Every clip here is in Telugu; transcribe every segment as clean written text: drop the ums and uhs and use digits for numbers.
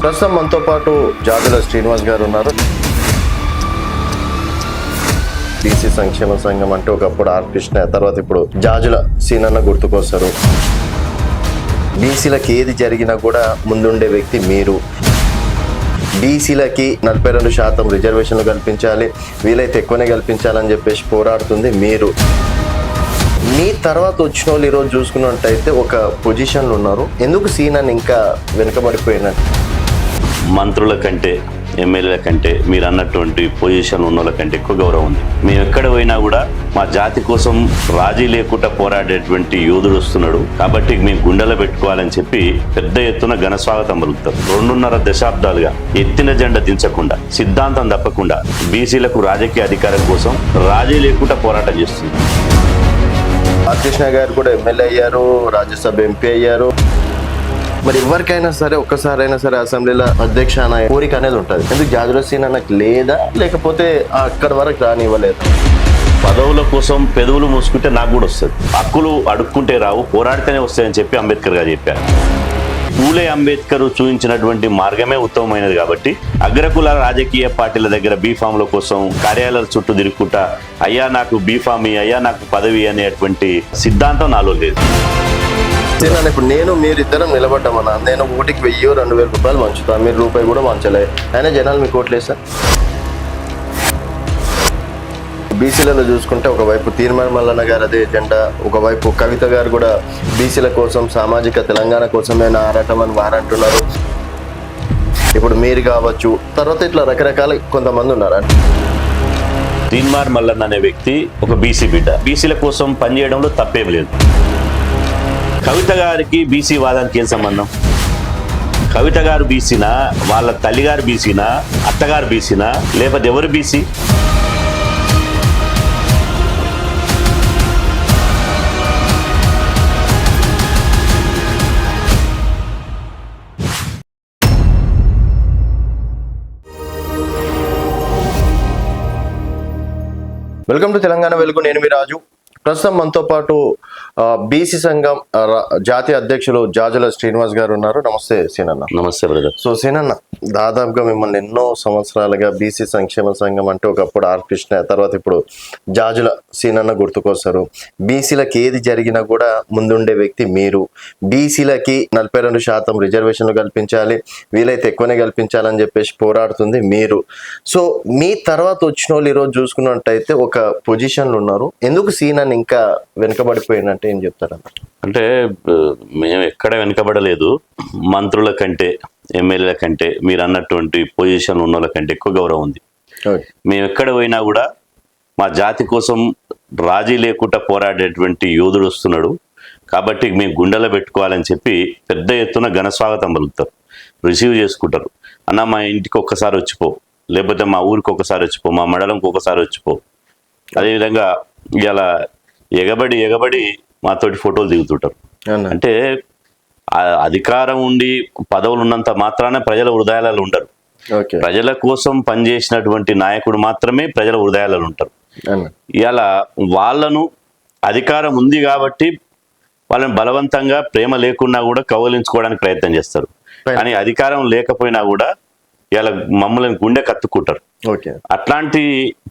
ప్రస్తుతం మనతో పాటు జాజుల శ్రీనివాస్ గారు ఉన్నారు. బీసీ సంక్షేమ సంఘం అంటే ఒకప్పుడు ఆర్ కృష్ణ, తర్వాత ఇప్పుడు జాజుల సీనన్న గుర్తుకొస్తారు. బీసీలకి ఏది జరిగినా కూడా ముందుండే వ్యక్తి మీరు. బీసీలకి 42% రిజర్వేషన్లు కల్పించాలి, వీలైతే ఎక్కువనే కల్పించాలని చెప్పేసి పోరాడుతుంది మీరు. మీ తర్వాత వచ్చిన వాళ్ళు ఈరోజు చూసుకున్నట్టయితే ఒక పొజిషన్లో ఉన్నారు. ఎందుకు సీనన్న ఇంకా వెనుకబడిపోయినట్టు? మంత్రుల కంటే, ఎమ్మెల్యేల కంటే మీరు అన్నటువంటి పొజిషన్ ఉన్న వాళ్ళ కంటే ఎక్కువ గౌరవం ఉంది. మేము ఎక్కడ పోయినా కూడా మా జాతి కోసం రాజీ లేకుండా పోరాడేటువంటి యోధుడు వస్తున్నాడు కాబట్టి మేము గుండెలో పెట్టుకోవాలని చెప్పి పెద్ద ఎత్తున ఘన స్వాగతం పలుకుతారు. 2.5 దశాబ్దాలుగా ఎత్తిన జెండా దించకుండా, సిద్ధాంతం తప్పకుండా బీసీలకు రాజకీయ అధికారం కోసం రాజీ లేకుండా పోరాటం చేస్తుంది. ఆర్ కృష్ణ గారు కూడా ఎమ్మెల్యే అయ్యారు, రాజ్యసభ ఎంపీ అయ్యారు. మరి ఎవరికైనా సరే ఒక్కసారైనా సరే అసెంబ్లీలో అధ్యక్ష అనే కోరిక అనేది ఉంటుంది. ఎందుకు జాజుల సీనన్నకు లేదా, లేకపోతే అక్కడి వరకు రానివ్వలేదు? పదవుల కోసం పెదవులు మూసుకుంటే నాకు కూడా వస్తుంది, హక్కులు అడుక్కుంటే రావు, పోరాడితేనే వస్తాయని చెప్పి అంబేద్కర్ గారు చెప్పారు. పూలే అంబేద్కర్ చూపించినటువంటి మార్గమే ఉత్తమమైనది కాబట్టి అగ్రకుల రాజకీయ పార్టీల దగ్గర బీఫామ్ల కోసం కార్యాలయాల చుట్టూ తిరుగుకుంటా అయ్యా నాకు బీఫామ్, అయ్యా నాకు పదవి అనేటువంటి సిద్ధాంతం నాలో లేదు. ఇప్పుడు నేను మీరిద్దరం నిలబడ్డామన్నా, నేను ఓటికి 1000-2000 రూపాయలు పంచుతాను, మీరు రూపాయి కూడా పంచలే, అయినా జనాలు మీకు ఓట్లేదు సార్. బీసీలలో చూసుకుంటే ఒకవైపు తీర్మాన మల్లన్న గారు అదే ఎజెండా, ఒకవైపు కవిత గారు కూడా బీసీల కోసం, సామాజిక తెలంగాణ కోసమే ఆరాటం అని వారంటున్నారు. ఇప్పుడు మీరు కావచ్చు, తర్వాత ఇట్లా రకరకాల కొంతమంది ఉన్నారు. తీర్మాన మల్లన్న అనే వ్యక్తి ఒక బీసీ బిడ్డ, బీసీల కోసం పనిచేయడంలో తప్పేం లేదు. కవిత గారికి బీసీ వాదానికి ఏం సంబంధం? కవిత గారు బీసీనా, వాళ్ళ తల్లిగారు బీసీనా, అత్తగారు బీసీనా, లేకపోతే ఎవరు బీసీ? వెల్కమ్ టు తెలంగాణ వెలుగు, నేను మీ రాజు. ప్రస్తుతం మనతో పాటు బీసీ సంఘం జాతీయ అధ్యక్షులు జాజుల శ్రీనివాస్ గారు ఉన్నారు. నమస్తే సీనన్న. నమస్తే బ్రదర్. సో సీనన్న, దాదాపుగా మిమ్మల్ని ఎన్నో సంవత్సరాలుగా బీసీ సంక్షేమ సంఘం అంటే ఒకప్పుడు ఆర్ కృష్ణ, తర్వాత ఇప్పుడు జాజుల సీనన్న గుర్తుకొస్తారు. బీసీలకి ఏది జరిగినా కూడా ముందుండే వ్యక్తి మీరు. బీసీలకి 42% రిజర్వేషన్లు కల్పించాలి, వీలైతే ఎక్కువనే కల్పించాలని చెప్పేసి పోరాడుతుంది మీరు. సో మీ తర్వాత వచ్చిన వాళ్ళు ఈరోజు చూసుకున్నట్టయితే ఒక పొజిషన్లో ఉన్నారు. ఎందుకు సీనన్న ఇంకా వెనుకబడిపోయినట్టు ఏం చెప్తారు? అంటే మేము ఎక్కడ వెనుకబడలేదు. మంత్రుల కంటే, ఎమ్మెల్యేల కంటే మీరు అన్నటువంటి పొజిషన్ ఉన్న వాళ్ళ కంటే ఎక్కువ గౌరవం ఉంది. మేము ఎక్కడ పోయినా కూడా మా జాతి కోసం రాజీ లేకుండా పోరాడేటువంటి యోధుడు వస్తున్నాడు కాబట్టి మేము గుండెలో పెట్టుకోవాలని చెప్పి పెద్ద ఎత్తున ఘన స్వాగతం పలుకుతారు, రిసీవ్ చేసుకుంటారు. అన్న మా ఇంటికి ఒక్కసారి వచ్చిపో, లేకపోతే మా ఊరికి ఒకసారి వచ్చిపో, మా మండలంకి ఒకసారి వచ్చిపో. అదేవిధంగా ఇలా ఎగబడి మాతోటి ఫోటోలు దిగుతుంటారు. అంటే అధికారం ఉండి పదవులు ఉన్నంత మాత్రాన ప్రజల హృదయాలలో ఉండరు. ప్రజల కోసం పనిచేసినటువంటి నాయకుడు మాత్రమే ప్రజల హృదయాలలో ఉంటారు. ఇలా వాళ్ళను అధికారం ఉంది కాబట్టి వాళ్ళని బలవంతంగా ప్రేమ లేకున్నా కూడా కౌలించుకోవడానికి ప్రయత్నం చేస్తారు. కానీ అధికారం లేకపోయినా కూడా ఇలా మమ్మల్ని గుండె కత్తుకుంటారు. అట్లాంటి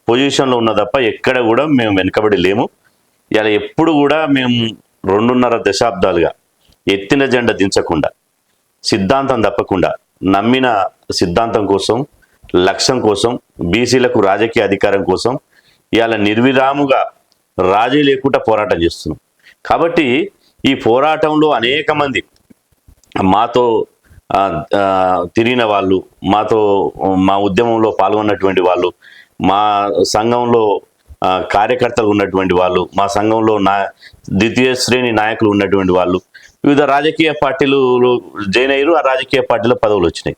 పొజిషన్లో ఉన్న తప్ప ఎక్కడ కూడా మేము వెనుకబడి లేము. ఇలా ఎప్పుడు కూడా మేము 2.5 దశాబ్దాలుగా ఎత్తిన జెండా దించకుండా, సిద్ధాంతం తప్పకుండా, నమ్మిన సిద్ధాంతం కోసం, లక్ష్యం కోసం, బీసీలకు రాజకీయ అధికారం కోసం ఇవాళ నిర్విరాముగా రాజీ లేకుండా పోరాటం చేస్తున్నాం. కాబట్టి ఈ పోరాటంలో అనేక మంది మాతో తిరిగిన వాళ్ళు, మా ఉద్యమంలో పాల్గొన్నటువంటి వాళ్ళు, మా సంఘంలో కార్యకర్తలు ఉన్నటువంటి వాళ్ళు, మా సంఘంలో ద్వితీయ శ్రేణి నాయకులు ఉన్నటువంటి వాళ్ళు వివిధ రాజకీయ పార్టీలు జాయిన్ అయ్యారు. ఆ రాజకీయ పార్టీలో పదవులు వచ్చినాయి.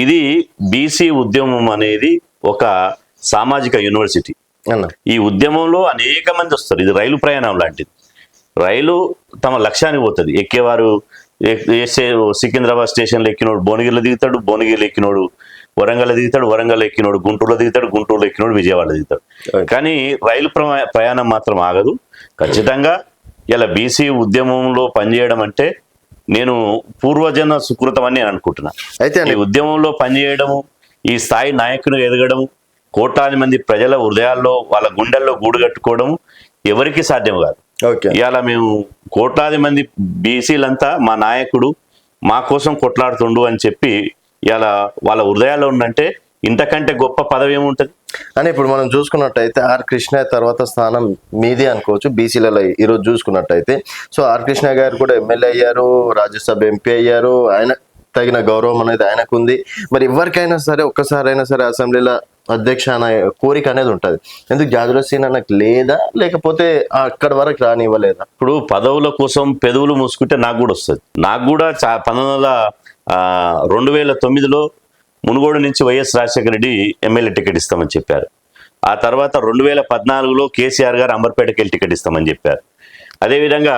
ఇది బీసీ ఉద్యమం అనేది ఒక సామాజిక యూనివర్సిటీ. ఈ ఉద్యమంలో అనేక మంది వస్తారు. ఇది రైలు ప్రయాణం లాంటిది. రైలు తమ లక్ష్యానికి పోతుంది. ఎక్కేవారు సికింద్రాబాద్ స్టేషన్లో ఎక్కినోడు భువనగిరిలో దిగుతాడు, భువనగిరిలో ఎక్కినోడు వరంగల్ దిగుతాడు, వరంగల్ ఎక్కినోడు గుంటూరులో దిగుతాడు, గుంటూరులో ఎక్కినోడు విజయవాడ దిగుతాడు. కానీ రైలు ప్రయాణం మాత్రం ఆగదు. ఖచ్చితంగా ఇలా బీసీ ఉద్యమంలో పనిచేయడం అంటే నేను పూర్వజన్మ సుకృతం అని నేను అనుకుంటున్నా. అయితే ఈ ఉద్యమంలో పనిచేయడము, ఈ స్థాయి నాయకులు ఎదగడం, కోట్లాది మంది ప్రజల హృదయాల్లో వాళ్ళ గుండెల్లో గూడు కట్టుకోవడం ఎవరికి సాధ్యం కాదు. ఓకే, ఇవాళ మేము కోట్లాది మంది బీసీలంతా మా నాయకుడు మా కోసం కొట్లాడుతుండు అని చెప్పి ఇవాళ వాళ్ళ హృదయాల్లో ఉందంటే ఇంతకంటే గొప్ప పదవి ఏముంటది అని ఇప్పుడు మనం చూసుకున్నట్టయితే ఆర్ కృష్ణ తర్వాత స్థానం మీదే అనుకోవచ్చు బీసీలలో ఈరోజు చూసుకున్నట్టయితే. సో ఆర్ కృష్ణ గారు కూడా ఎమ్మెల్యే అయ్యారు, రాజ్యసభ ఎంపీ అయ్యారు, ఆయన తగిన గౌరవం అనేది ఆయనకు ఉంది. మరి ఎవరికైనా సరే ఒక్కసారైనా సరే అసెంబ్లీలో అధ్యక్ష అనే కోరిక అనేది ఉంటుంది. ఎందుకు జాజుల సీనన్నకు లేదా, లేకపోతే అక్కడి వరకు రానివ్వలేదా? ఇప్పుడు పదవుల కోసం పెదవులు మూసుకుంటే నాకు కూడా వస్తుంది. నాకు కూడా 2009లో మునుగోడు నుంచి YS Rajasekhara Reddy MLA ticket ఇస్తామని చెప్పారు. ఆ తర్వాత 2014లో కేసీఆర్ గారు అంబర్పేటకి వెళ్ళి టికెట్ ఇస్తామని చెప్పారు. అదేవిధంగా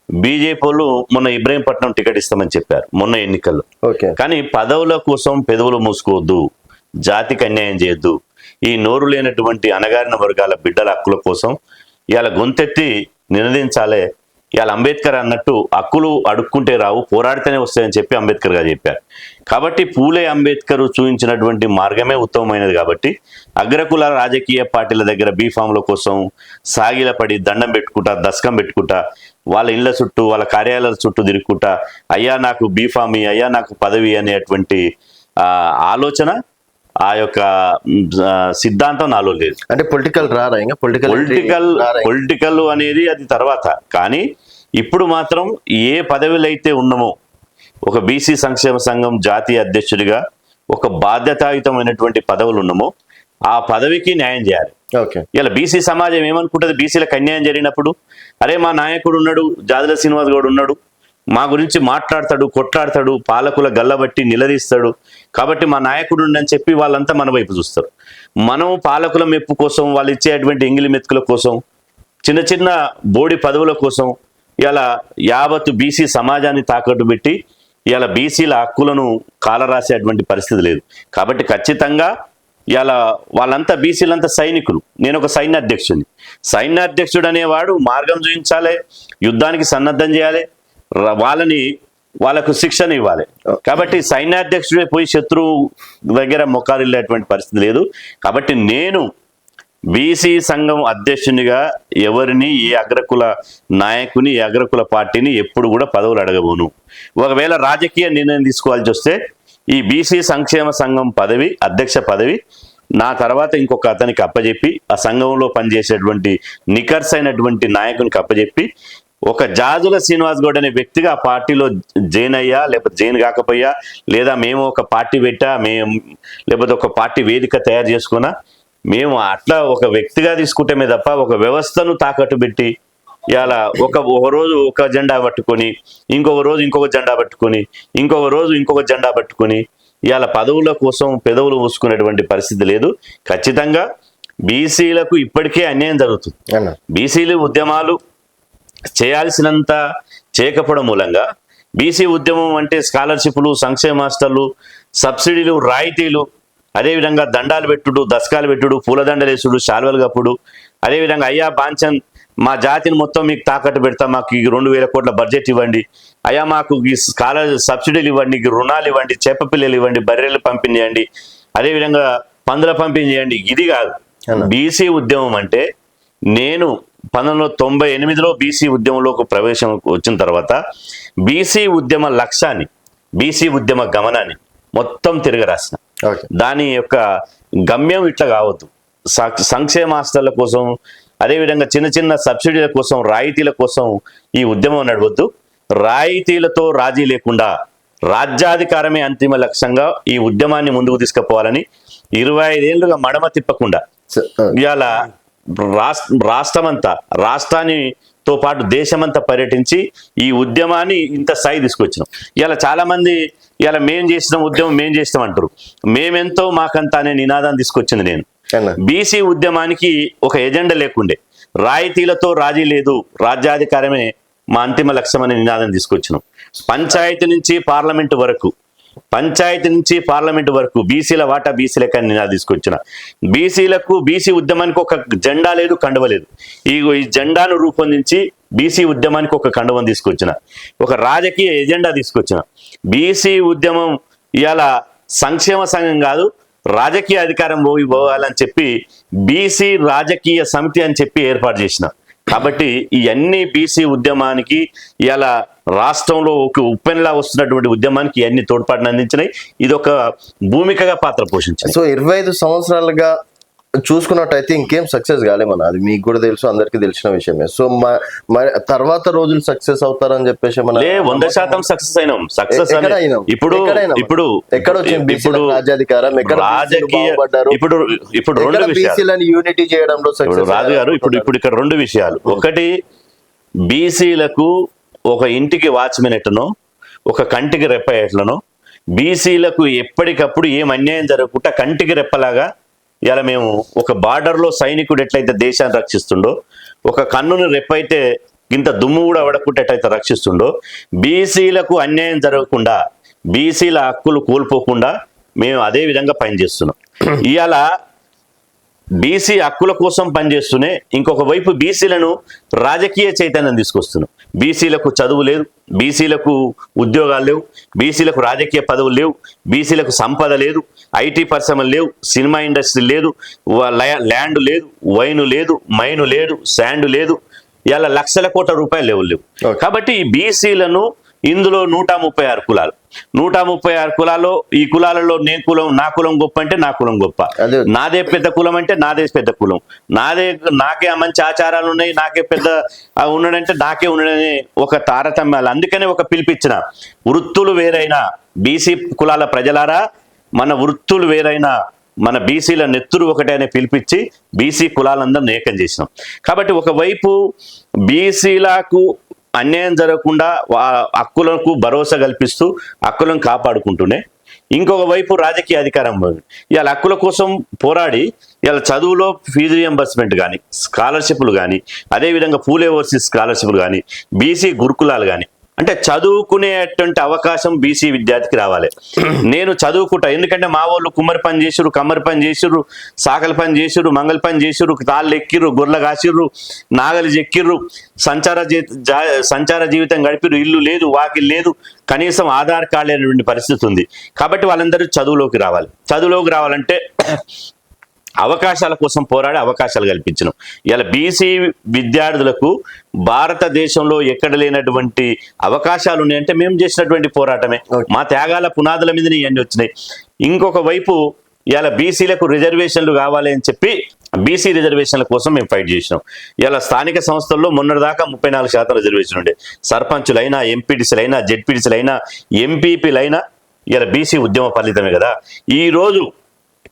బీజేపీ వాళ్ళు మొన్న ఇబ్రహీంపట్నం టికెట్ ఇస్తామని చెప్పారు మొన్న ఎన్నికల్లో. కానీ పదవుల కోసం పెదవులు మూసుకోవద్దు, జాతికి అన్యాయం చేయొద్దు. ఈ నోరు లేనటువంటి అణగారిన వర్గాల బిడ్డల హక్కుల కోసం ఇవాళ గొంతెత్తి నినదించాలే. ఇవాళ అంబేద్కర్ అన్నట్టు హక్కులు అడుక్కుంటే రావు, పోరాడితేనే వస్తాయని చెప్పి అంబేద్కర్ గారు చెప్పారు. కాబట్టి పూలే అంబేద్కర్ చూపించినటువంటి మార్గమే ఉత్తమమైనది. కాబట్టి అగ్రకుల రాజకీయ పార్టీల దగ్గర బీఫామ్ల కోసం సాగిలపడి దండం పెట్టుకుంటా, దశకం పెట్టుకుంటా, వాళ్ళ ఇళ్ల చుట్టూ వాళ్ళ కార్యాలయాల చుట్టూ తిరుగుకుంటా అయ్యా నాకు బీఫామ్, అయ్యా నాకు పదవి అనేటువంటి ఆలోచన, ఆ యొక్క సిద్ధాంతం నాలో లేదు. అంటే పొలిటికల్ రారా, ఇంకా పొలిటికల్ అనేది అది తర్వాత. కానీ ఇప్పుడు మాత్రం ఏ పదవిలో అయితే ఉన్నామో, ఒక బీసీ సంక్షేమ సంఘం జాతీయ అధ్యక్షుడిగా ఒక బాధ్యతాయుతమైనటువంటి పదవులు ఉన్నామో ఆ పదవికి న్యాయం చేయాలి. ఇలా బీసీ సమాజం ఏమనుకుంటుంది, బీసీలకు అన్యాయం జరిగినప్పుడు అరే మా నాయకుడు ఉన్నాడు, జాజుల శ్రీనివాస్ గౌడ్ ఉన్నాడు, మా గురించి మాట్లాడతాడు, కొట్లాడతాడు, పాలకుల గల్లబట్టి నిలదీస్తాడు, కాబట్టి మా నాయకుడు అని చెప్పి వాళ్ళంతా మన వైపు చూస్తారు. మనం పాలకుల మెప్పు కోసం, వాళ్ళు ఇచ్చేటువంటి ఎంగిలి మెతుకుల కోసం, చిన్న చిన్న బోడి పదవుల కోసం ఇలా యావత్తు బీసీ సమాజాన్ని తాకట్టు పెట్టి ఇలా బీసీల హక్కులను కాలరాసేటువంటి పరిస్థితి లేదు. కాబట్టి ఖచ్చితంగా ఇలా వాళ్ళంతా బీసీలంతా సైనికులు, నేను ఒక సైన్యాధ్యక్షుడిని. సైన్యాధ్యక్షుడు అనేవాడు మార్గం చూపించాలి, యుద్ధానికి సన్నద్ధం చేయాలి, వాళ్ళకు శిక్షణ ఇవ్వాలి. కాబట్టి సైన్యాధ్యక్షుడే పోయి శత్రువు దగ్గర మొక్కారిల్లేటువంటి పరిస్థితి లేదు. కాబట్టి నేను బీసీ సంఘం అధ్యక్షునిగా ఎవరిని, ఏ అగ్రకుల నాయకుని, ఏ అగ్రకుల పార్టీని ఎప్పుడు కూడా పదవులు అడగబోను. ఒకవేళ రాజకీయ నిర్ణయం తీసుకోవాల్సి వస్తే ఈ బీసీ సంక్షేమ సంఘం పదవి, అధ్యక్ష పదవి నా తర్వాత ఇంకొక అతనికి అప్పచెప్పి, ఆ సంఘంలో పనిచేసేటువంటి నికర్స్ అయినటువంటి నాయకునికి అప్పచెప్పి, ఒక జాజుల శ్రీనివాస్ గౌడ్ అనే వ్యక్తిగా ఆ పార్టీలో జైన్ అయ్యా, లేకపోతే జైన్ కాకపోయా, లేదా మేము ఒక పార్టీ పెట్టా, లేకపోతే ఒక పార్టీ వేదిక తయారు చేసుకున్నా, మేము అట్లా ఒక వ్యక్తిగా తీసుకుంటేమే తప్ప ఒక వ్యవస్థను తాకట్టు పెట్టి ఇలా ఒక రోజు ఒక జెండా పట్టుకొని, ఇంకొక రోజు ఇంకొక జెండా పట్టుకొని, ఇంకొక రోజు ఇంకొక జెండా పట్టుకొని ఇలా పదవుల కోసం పెదవులు మూసుకునేటువంటి పరిస్థితి లేదు. ఖచ్చితంగా బీసీలకు ఇప్పటికే అన్యాయం జరుగుతుంది. బీసీలు ఉద్యమాలు చేయాల్సినంత చేయకపోవడం మూలంగా బీసీ ఉద్యమం అంటే స్కాలర్షిప్లు, సంక్షేమ మాస్టర్లు, సబ్సిడీలు, రాయితీలు, అదేవిధంగా దండాలు పెట్టుడు, దశకాలు పెట్టుడు, పూలదండలేసుడు, శాల్వలు కప్పుడు, అదేవిధంగా అయ్యా బాంచన్ మా జాతిని మొత్తం మీకు తాకట్టు పెడతా, మాకు 2000 కోట్ల బడ్జెట్ ఇవ్వండి, అయ్యా మాకు ఈ సబ్సిడీలు ఇవ్వండి, రుణాలు ఇవ్వండి, చేప పిల్లలు ఇవ్వండి, బర్రెలు పంపిణీ చేయండి, అదేవిధంగా పందుల పంపిణీ చేయండి. ఇది కాదు బీసీ ఉద్యమం అంటే. నేను 1998లో బీసీ ఉద్యమంలోకి ప్రవేశం వచ్చిన తర్వాత బీసీ ఉద్యమ లక్ష్యాన్ని, బీసీ ఉద్యమ గమనాన్ని మొత్తం తిరగరాసిన. దాని యొక్క గమ్యం ఇట్లా కావద్దు, సంక్షేమ ఆస్తుల కోసం, అదేవిధంగా చిన్న చిన్న సబ్సిడీల కోసం, రాయితీల కోసం ఈ ఉద్యమం నడవద్దు. రాయితీలతో రాజీ లేకుండా రాజ్యాధికారమే అంతిమ లక్ష్యంగా ఈ ఉద్యమాన్ని ముందుకు తీసుకుపోవాలని 25 ఏళ్లుగా మడమ తిప్పకుండా ఇవాళ రాష్ట్రానితో పాటు దేశమంతా పర్యటించి ఈ ఉద్యమాన్ని ఇంత స్థాయి తీసుకొచ్చినాం. ఇలా చాలా మంది ఇలా మేం చేసిన ఉద్యమం మేం చేస్తాం అంటారు. మేమెంతో మాకంత అనే నినాదాన్ని తీసుకొచ్చింది నేను. బీసీ ఉద్యమానికి ఒక ఎజెండా లేకుండే, రాయితీలతో రాజీ లేదు, రాజ్యాధికారమే మా అంతిమ లక్ష్యం అనే నినాదం తీసుకొచ్చినాం. పంచాయతీ నుంచి పార్లమెంటు వరకు బీసీల వాటా బీసీలకి అని నినాదం తీసుకొచ్చిన. బీసీలకు, బీసీ ఉద్యమానికి ఒక జెండా లేదు, కండువ లేదు. ఈ జెండాను రూపొందించి బీసీ ఉద్యమానికి ఒక కండువం తీసుకొచ్చిన, ఒక రాజకీయ ఎజెండా తీసుకొచ్చిన. బీసీ ఉద్యమం ఇవాళ సంక్షేమ సంఘం కాదు, రాజకీయ అధికారం పోవాలని చెప్పి బీసీ రాజకీయ సమితి అని చెప్పి ఏర్పాటు చేసిన. కాబట్టి ఇవన్నీ బీసీ ఉద్యమానికి ఇలా రాష్ట్రంలో ఒక ఉప్పెన్లా వస్తున్నటువంటి ఉద్యమానికి ఇవన్నీ తోడ్పాటును అందించినాయి. ఇది ఒక భూమికగా పాత్ర పోషించింది. సో 25 సంవత్సరాలుగా చూసుకున్నట్టయితే ఇంకేం సక్సెస్ కాలేమన్నా, అది మీకు కూడా తెలుసు, అందరికీ తెలిసిన విషయమే. సో మరి తర్వాత రోజులు సక్సెస్ అవుతారని చెప్పేసి 100% సక్సెస్ అయినాం. సక్సెస్ ఇప్పుడు ఎక్కడ వచ్చింది ఇప్పుడు రాజ్యాధికారం, రాజకీయ ఇప్పుడు రెండు విషయాలు యూనిటీ చేయడంలో సక్సెస్ రాజు గారు. ఇప్పుడు ఇక్కడ రెండు విషయాలు. ఒకటి, బీసీలకు ఒక ఇంటికి వాచ్మెన్ ఎట్లనో, ఒక కంటికి రెప్ప ఎట్లనో, బీసీలకు ఎప్పటికప్పుడు ఏం అన్యాయం జరగకుండా కంటికి రెప్పలాగా ఇలా మేము ఒక బార్డర్లో సైనికుడు ఎట్లయితే దేశాన్ని రక్షిస్తుండో, ఒక కన్నును రెప్పైతే ఇంత దుమ్ము కూడా పడకుండా ఎట్లయితే రక్షిస్తుండో, బీసీలకు అన్యాయం జరగకుండా, బీసీల హక్కులు కోల్పోకుండా మేము అదే విధంగా పనిచేస్తున్నాం. ఇవాళ బీసీ హక్కుల కోసం పనిచేస్తూనే ఇంకొక వైపు బీసీలను రాజకీయ చైతన్యం తీసుకొస్తున్నాం. బీసీలకు చదువు లేదు, బీసీలకు ఉద్యోగాలు లేవు, బీసీలకు రాజకీయ పదవులు లేవు, బీసీలకు సంపద లేదు, ఐటీ పరిశ్రమలు లేవు, సినిమా ఇండస్ట్రీ లేదు, ల్యాండ్ లేదు, వైను లేదు, మైను లేదు, శాండ్ లేదు, ఇలా లక్షల కోట్ల రూపాయలు లేవు. కాబట్టి ఈ బీసీలను ఇందులో 136 కులాలు, 136 కులాల్లో ఈ కులాలలో నా కులం గొప్ప అంటే నా కులం గొప్ప, నాదే పెద్ద కులం అంటే నాదే పెద్ద కులం, నాకే మంచి ఆచారాలు ఉన్నాయి, నాకే పెద్ద ఉన్నాడంటే నాకే ఉండడని ఒక తారతమ్యాలు. అందుకనే ఒక పిలిపించిన, వృత్తులు వేరైనా బీసీ కులాల ప్రజలారా, మన వృత్తులు వేరైనా మన బీసీల నెత్తురు ఒకటే అని పిలిపించి బీసీ కులాలందరినీ ఏకం చేసినాం. కాబట్టి ఒకవైపు బీసీలకు అన్యాయం జరగకుండా హక్కులకు భరోసా కల్పిస్తూ హక్కులను కాపాడుకుంటూనే, ఇంకొక వైపు రాజకీయ అధికారం ఇవాళ హక్కుల కోసం పోరాడి ఇవాళ చదువులో ఫీజు రియంబర్స్మెంట్ కానీ, స్కాలర్షిప్లు కానీ, అదేవిధంగా పూలే ఓవర్సీస్ స్కాలర్షిప్లు కానీ, బీసీ గురుకులాలు కానీ, అంటే చదువుకునేటువంటి అవకాశం బీసీ విద్యార్థికి రావాలి. నేను చదువుకుంటా, ఎందుకంటే మా వాళ్ళు కుమ్మరి పని చేసిర్రు, కమ్మరి పని చేసిర్రు, సాకలి పని చేసిర్రు, మంగళ పని చేసిర్రు, తాళ్ళు ఎక్కిర్రు, గొర్రెలు కాసిర్రు, నాగలి చెక్కిర్రు, సంచార జీవితం గడిపిర్రు, ఇల్లు లేదు, వాకిల్ లేదు, కనీసం ఆధార్ కార్డు లేనటువంటి పరిస్థితి ఉంది. కాబట్టి వాళ్ళందరూ చదువులోకి రావాలి. చదువులోకి రావాలంటే అవకాశాల కోసం పోరాడి అవకాశాలు కల్పించడం. ఇలా బీసీ విద్యార్థులకు భారతదేశంలో ఎక్కడ లేనటువంటి అవకాశాలు ఉన్నాయంటే మేము చేసినటువంటి పోరాటమే, మా త్యాగాల పునాదుల మీదనే ఇవన్నీ వచ్చినాయి. ఇంకొక వైపు ఇలా బీసీలకు రిజర్వేషన్లు కావాలి అని చెప్పి బీసీ రిజర్వేషన్ల కోసం మేము ఫైట్ చేసినాం. ఇలా స్థానిక సంస్థల్లో మొన్నటిదాకా 34% రిజర్వేషన్ ఉండే, సర్పంచులైనా, ఎంపీటీసీలైనా, జెడ్పీటీసీలైనా, ఎంపీపీలైనా ఇలా బీసీ ఉద్యమ ఫలితమే కదా. ఈరోజు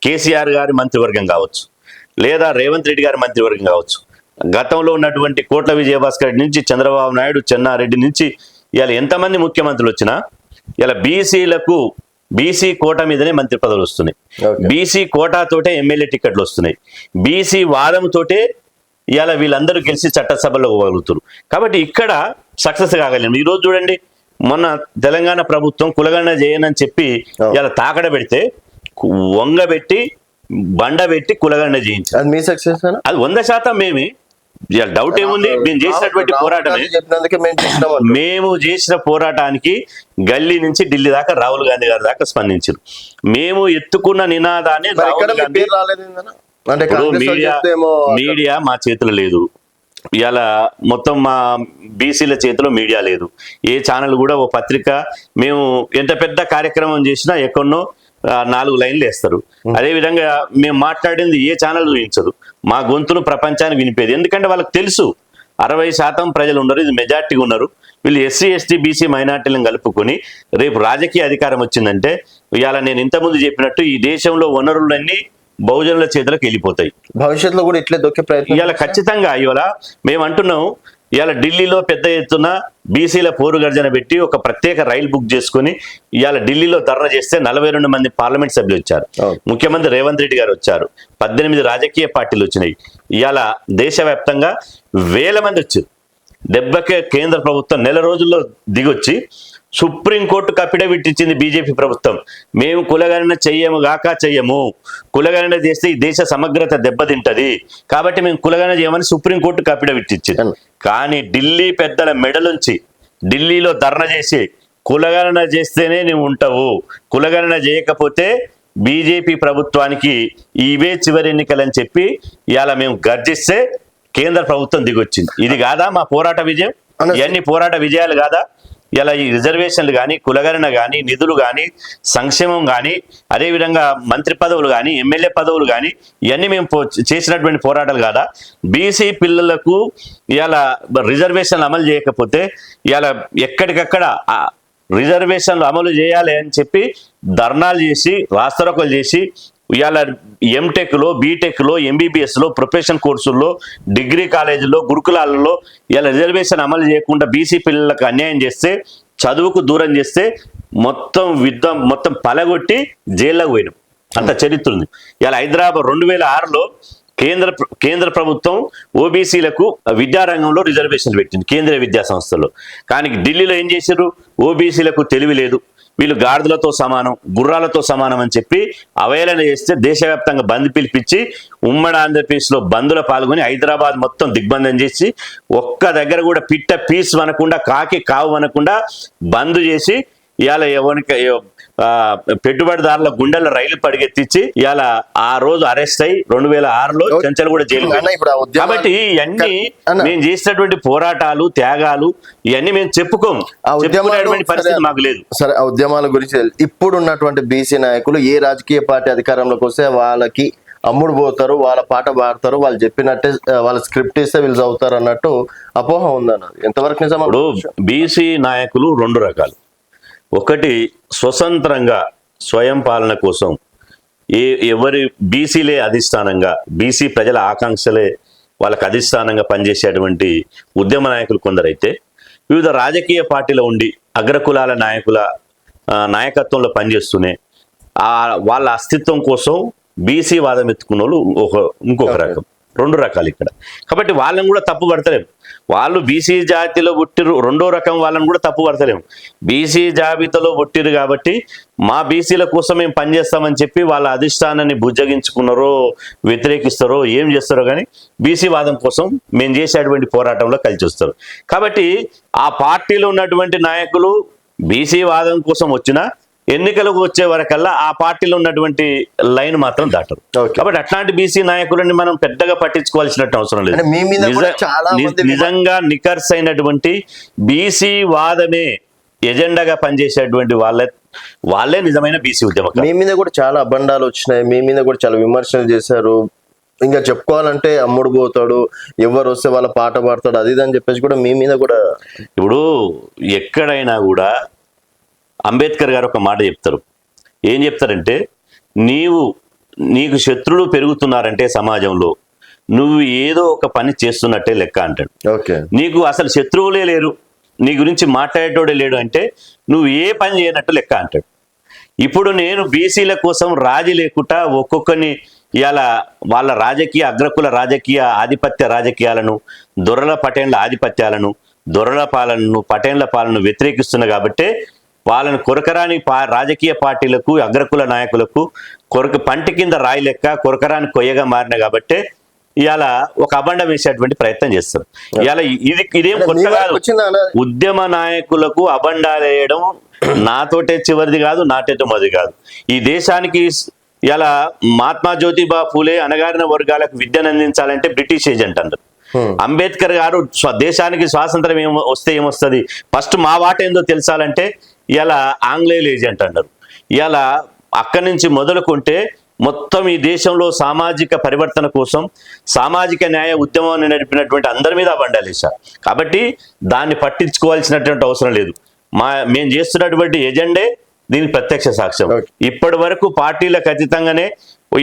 కేసీఆర్ గారి మంత్రివర్గం కావచ్చు, లేదా రేవంత్ రెడ్డి గారి మంత్రివర్గం కావచ్చు, గతంలో ఉన్నటువంటి కోట్ల విజయభాస్కర్ రెడ్డి నుంచి చంద్రబాబు నాయుడు, చెన్నారెడ్డి నుంచి ఇలా ఎంతమంది ముఖ్యమంత్రులు వచ్చినా ఇలా బీసీలకు బీసీ కోటా మీదనే మంత్రి పదవులు వస్తున్నాయి, బీసీ కోటాతోటే ఎమ్మెల్యే టికెట్లు వస్తున్నాయి, బీసీ వాదంతోటే ఇలా వీళ్ళందరూ గెలిచి చట్టసభలో పోగలుగుతారు. కాబట్టి ఇక్కడ సక్సెస్ కాగలేము. ఈరోజు చూడండి, మొన్న తెలంగాణ ప్రభుత్వం కులగణన చేయనని చెప్పి ఇలా తాకడ పెడితే వంగబెట్టి బండబెట్టి కులగండ చేయించారు. అది మీ సక్సెస్, అది 100% మేమే. డౌట్ ఏముంది? మేము చేసినటువంటి పోరాటమే. మేము చేసిన పోరాటానికి గల్లీ నుంచి ఢిల్లీ దాకా రాహుల్ గాంధీ గారి దాకా స్పందించారు. మేము ఎత్తుకున్న నినాదాన్ని మీడియా మా చేతిలో లేదు. ఇవాళ మొత్తం మా బీసీల చేతిలో మీడియా లేదు. ఏ ఛానల్ కూడా, ఓ పత్రిక, మేము ఎంత పెద్ద కార్యక్రమం చేసినా ఎక్కడనో 4 లైన్లు వేస్తారు. అదేవిధంగా మేము మాట్లాడింది ఏ ఛానల్ చూపించదు. మా గొంతును ప్రపంచానికి వినిపేది. ఎందుకంటే వాళ్ళకి తెలుసు 60% ప్రజలు ఉన్నారు, ఇది మెజార్టీ ఉన్నారు, వీళ్ళు ఎస్సీ, ఎస్టీ, బీసీ మైనార్టీలను కలుపుకొని రేపు రాజకీయ అధికారం వచ్చిందంటే ఇవాళ నేను ఇంతకుముందు చెప్పినట్టు ఈ దేశంలో వనరులన్నీ బహుజనుల చేతులకు వెళ్ళిపోతాయి. భవిష్యత్తులో కూడా ఇట్లే దొక్కే ప్రయత్నం ఇవాళ ఖచ్చితంగా. ఇవాళ మేము అంటున్నాం, ఇవాళ ఢిల్లీలో పెద్ద ఎత్తున బీసీల పోరు గర్జన పెట్టి ఒక ప్రత్యేక రైలు బుక్ చేసుకుని ఇవాళ ఢిల్లీలో ధర్నా చేస్తే 42 మంది పార్లమెంట్ సభ్యులు వచ్చారు. ముఖ్యమంత్రి రేవంత్ రెడ్డి గారు వచ్చారు. 18 రాజకీయ పార్టీలు వచ్చినాయి. ఇవాళ దేశవ్యాప్తంగా 1000 మంది వచ్చారు. 70కే కేంద్ర ప్రభుత్వం నెల రోజుల్లో దిగొచ్చి సుప్రీంకోర్టుకు అఫిడవిట్ ఇచ్చింది బీజేపీ ప్రభుత్వం. మేము కులగణన చెయ్యము గాక చెయ్యము, కులగణన చేస్తే ఈ దేశ సమగ్రత దెబ్బతింటది, కాబట్టి మేము కులగణన చేయమని సుప్రీంకోర్టుకు అఫిడవిట్ ఇచ్చింది. కానీ ఢిల్లీ పెద్దల మెడలుంచి ఢిల్లీలో ధర్నా చేసి కులగణన చేస్తేనే నువ్వు ఉంటావు, కులగణన చేయకపోతే బీజేపీ ప్రభుత్వానికి ఇవే చివరి ఎన్నికలని చెప్పి ఇవాళ మేము గర్జిస్తే కేంద్ర ప్రభుత్వం దిగొచ్చింది. ఇది కాదా మా పోరాట విజయం? ఇవన్నీ పోరాట విజయాలు కాదా? ఇలా ఈ రిజర్వేషన్లు కానీ, కులగణన కానీ, నిధులు కానీ, సంక్షేమం కానీ, అదేవిధంగా మంత్రి పదవులు కానీ, ఎమ్మెల్యే పదవులు కానీ, ఇవన్నీ మేము చేసినటువంటి పోరాటాలు కాదా? బీసీ పిల్లలకు ఇలా రిజర్వేషన్లు అమలు చేయకపోతే ఇలా ఎక్కడికక్కడ రిజర్వేషన్లు అమలు చేయాలి అని చెప్పి ధర్నాలు చేసి, రాస్తారోకోలు చేసి, ఇవాళ ఎంటెక్లో, బీటెక్లో, ఎంబీబీఎస్లో, ప్రొఫెషన్ కోర్సుల్లో, డిగ్రీ కాలేజీల్లో, గురుకులాలలో ఇలా రిజర్వేషన్ అమలు చేయకుండా బీసీ పిల్లలకు అన్యాయం చేస్తే, చదువుకు దూరం చేస్తే మొత్తం పలగొట్టి జైల్లోకి పోయినాం. అంత చరిత్ర ఉంది. ఇలా హైదరాబాద్ 2006లో కేంద్ర ప్రభుత్వం ఓబీసీలకు విద్యారంగంలో రిజర్వేషన్లు పెట్టింది కేంద్రీయ విద్యా సంస్థలో. కానీ ఢిల్లీలో ఏం చేశారు? ఓబీసీలకు తెలివి లేదు, వీళ్ళు గాడిదలతో సమానం, గుర్రాలతో సమానం అని చెప్పి అవహేళన చేస్తే దేశవ్యాప్తంగా బంద్ పిలిపించి ఉమ్మడి ఆంధ్రప్రదేశ్లో బంద్లో పాల్గొని హైదరాబాద్ మొత్తం దిగ్బంధం చేసి ఒక్క దగ్గర కూడా పిట్ట పీస్ అనకుండా, కాకి కావు అనకుండా బంద్ చేసి ఇవాళ ఎవరికి పెట్టుబడిదారుల గుండెల రైలు పడిగెత్తించి ఇవాళ ఆ రోజు అరెస్ట్ అయ్యి 2006లో చెంచల్గూడ జైలు. కాబట్టి ఇవన్నీ మేము చేసినటువంటి పోరాటాలు, త్యాగాలు ఇవన్నీ మేము చెప్పుకునేటువంటి పరిస్థితి మాకు లేదు. సరే, ఆ ఉద్యమాల గురించి ఇప్పుడు ఉన్నటువంటి బీసీ నాయకులు ఏ రాజకీయ పార్టీ అధికారంలోకి వస్తే వాళ్ళకి అమ్ముడు పోతారు, వాళ్ళ పాట పాడతారు, వాళ్ళు చెప్పినట్టే వాళ్ళ స్క్రిప్ట్ ఇస్తే వీళ్ళు చదువుతారు అన్నట్టు అపోహ ఉందన్నది ఎంతవరకు నిజం? ఇప్పుడు బీసీ నాయకులు 2 రకాలు. ఒకటి స్వతంత్రంగా స్వయం పాలన కోసం ఎవరి బీసీలే అధిష్టానంగా, బీసీ ప్రజల ఆకాంక్షలే వాళ్ళకి అధిష్టానంగా పనిచేసేటువంటి ఉద్యమ నాయకులు కొందరైతే, వివిధ రాజకీయ పార్టీలో ఉండి అగ్రకులాల నాయకుల నాయకత్వంలో పనిచేస్తూనే వాళ్ళ అస్తిత్వం కోసం బీసీ వాదం ఎత్తుకున్న వాళ్ళు ఇంకొక రకం. 2 రకాలు ఇక్కడ. కాబట్టి వాళ్ళని కూడా తప్పు పడతలేము. వాళ్ళు బీసీ జాతిలో పుట్టిరు. 2వ రకం వాళ్ళని కూడా తప్పు పడతలేము. బీసీ జాబితాలో పుట్టిరు కాబట్టి మా బీసీల కోసం మేము పనిచేస్తామని చెప్పి వాళ్ళ అధిష్టానాన్ని బుజ్జగించుకున్నారో, వ్యతిరేకిస్తారో, ఏం చేస్తారో కానీ బీసీ వాదం కోసం మేము చేసేటువంటి పోరాటంలో కలిసి వస్తారు. కాబట్టి ఆ పార్టీలో ఉన్నటువంటి నాయకులు బీసీ వాదం కోసం వచ్చినా ఎన్నికలకు వచ్చే వరకల్లా ఆ పార్టీలో ఉన్నటువంటి లైన్ మాత్రం దాటరు. కాబట్టి అట్లాంటి బీసీ నాయకులని మనం పెద్దగా పట్టించుకోవాల్సినట్టు అవసరం లేదు. నిజంగా నికర్స్ అయినటువంటి బీసీ వాదమే ఎజెండాగా పనిచేసేటువంటి వాళ్ళే నిజమైన బీసీ ఉద్యమం. మీ మీద కూడా చాలా అబండాలు వచ్చినాయి, మీ మీద కూడా చాలా విమర్శలు చేశారు. ఇంకా చెప్పుకోవాలంటే అమ్ముడు పోతాడు, ఎవరు వస్తే వాళ్ళ పాట పాడతాడు, అది అని చెప్పేసి కూడా మీ మీద కూడా. ఇప్పుడు ఎక్కడైనా కూడా అంబేద్కర్ గారు ఒక మాట చెప్తారు. ఏం చెప్తారంటే, నీకు శత్రువులు పెరుగుతున్నారంటే సమాజంలో నువ్వు ఏదో ఒక పని చేస్తున్నట్టే లెక్క అంటాడు. నీకు అసలు శత్రువులే లేరు, నీ గురించి మాట్లాడేటోడే లేడు అంటే నువ్వు ఏ పని చేయనట్టు లెక్క అంటాడు. ఇప్పుడు నేను బీసీల కోసం రాజీ లేకుండా ఒక్కొక్కరిని ఇవాళ వాళ్ళ అగ్రకుల రాజకీయ ఆధిపత్య రాజకీయాలను, దొరల పటేన్ల ఆధిపత్యాలను, దొరల పాలనను, పటేన్ల పాలనను వ్యతిరేకిస్తున్నా కాబట్టి వాళ్ళని కొరకరాని రాజకీయ పార్టీలకు, అగ్రకుల నాయకులకు పంటి కింద రాయి లెక్క కొరకరాని కొయ్యగా మారిన కాబట్టి ఇవాళ ఒక అబండం వేసేటువంటి ప్రయత్నం చేస్తారు. ఇవాళ ఇదేం కొత్త కాదు. ఉద్యమ నాయకులకు అబండాలు వేయడం నాతోటే చివరిది కాదు, నాటేటో మొదటి కాదు. ఈ దేశానికి ఇలా మహాత్మా జ్యోతిబా ఫూలే అణగారిన వర్గాలకు విద్యను అందించాలంటే బ్రిటిష్ ఏజెంట్ అన్నారు. అంబేద్కర్ గారు దేశానికి స్వాతంత్రం వస్తే ఏమొస్తుంది, ఫస్ట్ మా వాట ఏందో తెలుసాలంటే ఇలా ఆంగ్లేయులు ఏజెంట్ అన్నారు. ఇలా అక్కడి నుంచి మొదలుకుంటే మొత్తం ఈ దేశంలో సామాజిక పరివర్తన కోసం సామాజిక న్యాయ ఉద్యమాన్ని నడిపినటువంటి అందరి మీద అబండాలు వేశారు. కాబట్టి దాన్ని పట్టించుకోవాల్సినటువంటి అవసరం లేదు. మేము చేస్తున్నటువంటి ఎజెండే దీనికి ప్రత్యక్ష సాక్ష్యం. ఇప్పటి వరకు పార్టీలకు అతీతంగానే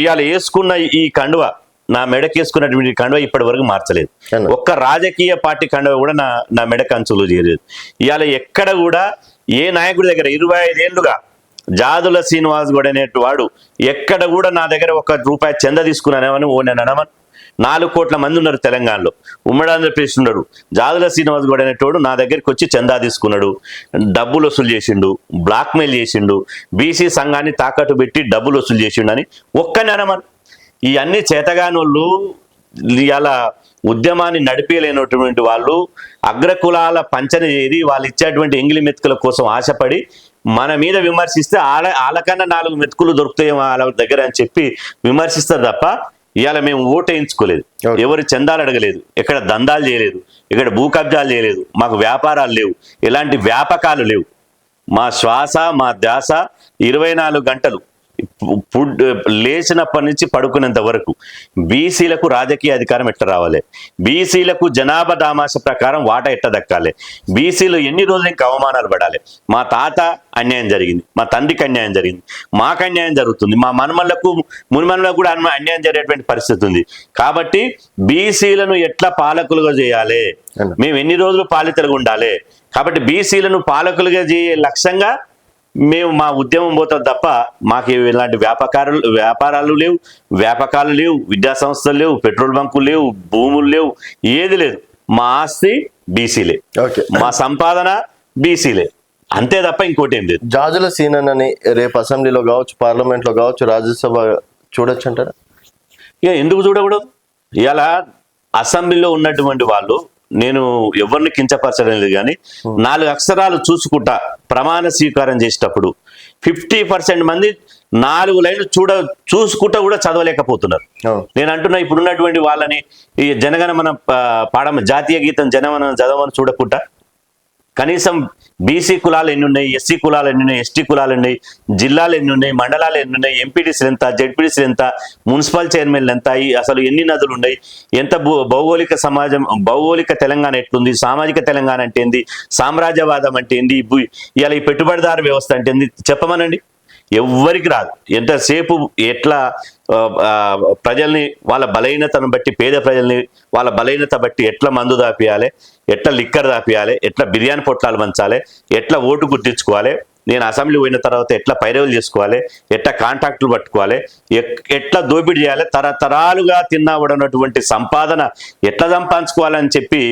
ఇవాళ వేసుకున్న ఈ కండువ, నా మెడకేసుకున్నటువంటి కండువ ఇప్పటి వరకు మార్చలేదు. ఒక్క రాజకీయ పార్టీ కండువ కూడా నా మెడకు అంచులు చేయలేదు. ఇవాళ ఎక్కడ కూడా ఏ నాయకుడి దగ్గర 25 ఏళ్లుగా జాదుల శ్రీనివాస్ గౌడ్ అనేటి వాడు ఎక్కడ కూడా నా దగ్గర ₹1 చంద తీసుకున్నానేమని నేను అనమను. 4 కోట్ల మంది ఉన్నారు తెలంగాణలో, ఉమ్మడి ఆంధ్రప్రదేశ్ ఉన్నారు. జాదుల శ్రీనివాస్ గౌడ్ అనేటోడు నా దగ్గరికి వచ్చి చందా తీసుకున్నాడు, డబ్బులు వసూలు చేసిండు, బ్లాక్మెయిల్ చేసిండు, బీసీ సంఘాన్ని తాకట్టు పెట్టి డబ్బులు వసూలు చేసిండు అని ఒక్కనరమని. ఇవన్నీ చేతగానోళ్ళు ఇలా ఉద్యమాన్ని నడిపేయలేనటువంటి వాళ్ళు అగ్రకులాల పంచన చేరి వాళ్ళు ఇచ్చేటువంటి ఎంగిలి మెతుకుల కోసం ఆశపడి మన మీద విమర్శిస్తే వాళ్ళకన్నా 4 మెతుకులు దొరుకుతాయేమో వాళ్ళ దగ్గర అని చెప్పి విమర్శిస్తారు తప్ప ఇవాళ మేము ఓటేయించుకోలేదు, ఎవరు చందాలు అడగలేదు, ఎక్కడ దందాలు చేయలేదు, ఇక్కడ భూ కబ్జాలు చేయలేదు, మాకు వ్యాపారాలు లేవు, ఎలాంటి వ్యాపకాలు లేవు. మా శ్వాస మా ధ్యాస 24 గంటలు లేచినప్పటి నుంచి పడుకునేంత వరకు బీసీలకు రాజకీయ అధికారం ఎట్లా రావాలి, బీసీలకు జనాభా దామాష ప్రకారం వాటా ఎట్లా దక్కాలి, బీసీలు ఎన్ని రోజులు ఇంకా అవమానాలు పడాలి. మా తాత అన్యాయం జరిగింది, మా తండ్రికి అన్యాయం జరిగింది, మాకు అన్యాయం జరుగుతుంది, మా మునిమనులకు కూడా అన్యాయం జరిగేటువంటి పరిస్థితి ఉంది. కాబట్టి బీసీలను ఎట్లా పాలకులుగా చేయాలి, మేము ఎన్ని రోజులు పాలితలుగా ఉండాలి, కాబట్టి బీసీలను పాలకులుగా చేసే లక్ష్యంగా మేము మా ఉద్యమం పోతాం తప్ప మాకు ఇలాంటి వ్యాపారాలు లేవు, వ్యాపకాలు లేవు, విద్యా సంస్థలు లేవు, పెట్రోల్ బంకులు లేవు, భూములు లేవు, ఏది లేదు. మా ఆస్తి బీసీలే, మా సంపాదన బీసీలే, అంతే తప్ప ఇంకోటి ఏం లేదు. జాజుల సీనన్నని రేపు అసెంబ్లీలో కావచ్చు, పార్లమెంట్ లో కావచ్చు, రాజ్యసభ చూడొచ్చు అంటారా? ఇక ఎందుకు చూడకూడదు? ఇలా అసెంబ్లీలో ఉన్నటువంటి వాళ్ళు, నేను ఎవరిని కించపరచడం లేదు కానీ 4 అక్షరాలు చూసుకుంటా ప్రమాణ స్వీకారం చేసేటప్పుడు 50% మంది 4 లైన్లు చూసుకుంటా కూడా చదవలేకపోతున్నారు. నేను అంటున్నా ఇప్పుడున్నటువంటి వాళ్ళని ఈ జనగణమన జాతీయ గీతం జనగణమన చదవమని చూడకుండా కనీసం బీసీ కులాలు ఎన్ని ఉన్నాయి, ఎస్సీ కులాలు ఎన్ని ఉన్నాయి, ఎస్టీ కులాలు ఉన్నాయి, జిల్లాలు ఎన్ని ఉన్నాయి, మండలాలు ఎన్ని ఉన్నాయి, ఎంపీటీసీలు ఎంత, జెడ్పీటీసీలు ఎంత, మున్సిపల్ చైర్మన్లు ఎంత, అసలు ఎన్ని నదులు ఉన్నాయి, ఎంత భౌగోళిక సమాజం, భౌగోళిక తెలంగాణ ఎట్లుంది, సామాజిక తెలంగాణ అంటే ఏంది, సామ్రాజ్యవాదం అంటే ఏంది, ఇలా ఈ పెట్టుబడిదారు వ్యవస్థ అంటే ఏంది చెప్పమనండి. ఎవ్వరికి రాదు. ఎంతసేపు ఎట్లా ప్రజల్ని వాళ్ళ బలహీనతను బట్టి, పేద ప్రజల్ని వాళ్ళ బలహీనత బట్టి ఎట్లా మందు దాపియాలి, ఎట్లా లిక్కర్ దాపియాలి, ఎట్లా బిర్యానీ పొట్లాలు పంచాలి, ఎట్లా ఓటు గుర్తించుకోవాలి, నేను అసెంబ్లీ పోయిన తర్వాత ఎట్లా పైరవులు చేసుకోవాలి, ఎట్లా కాంట్రాక్టులు పట్టుకోవాలి, ఎట్లా దోపిడీ చేయాలి, తరతరాలుగా తిన్నబడినటువంటి సంపాదన ఎట్లా సంపాదించుకోవాలని చెప్పి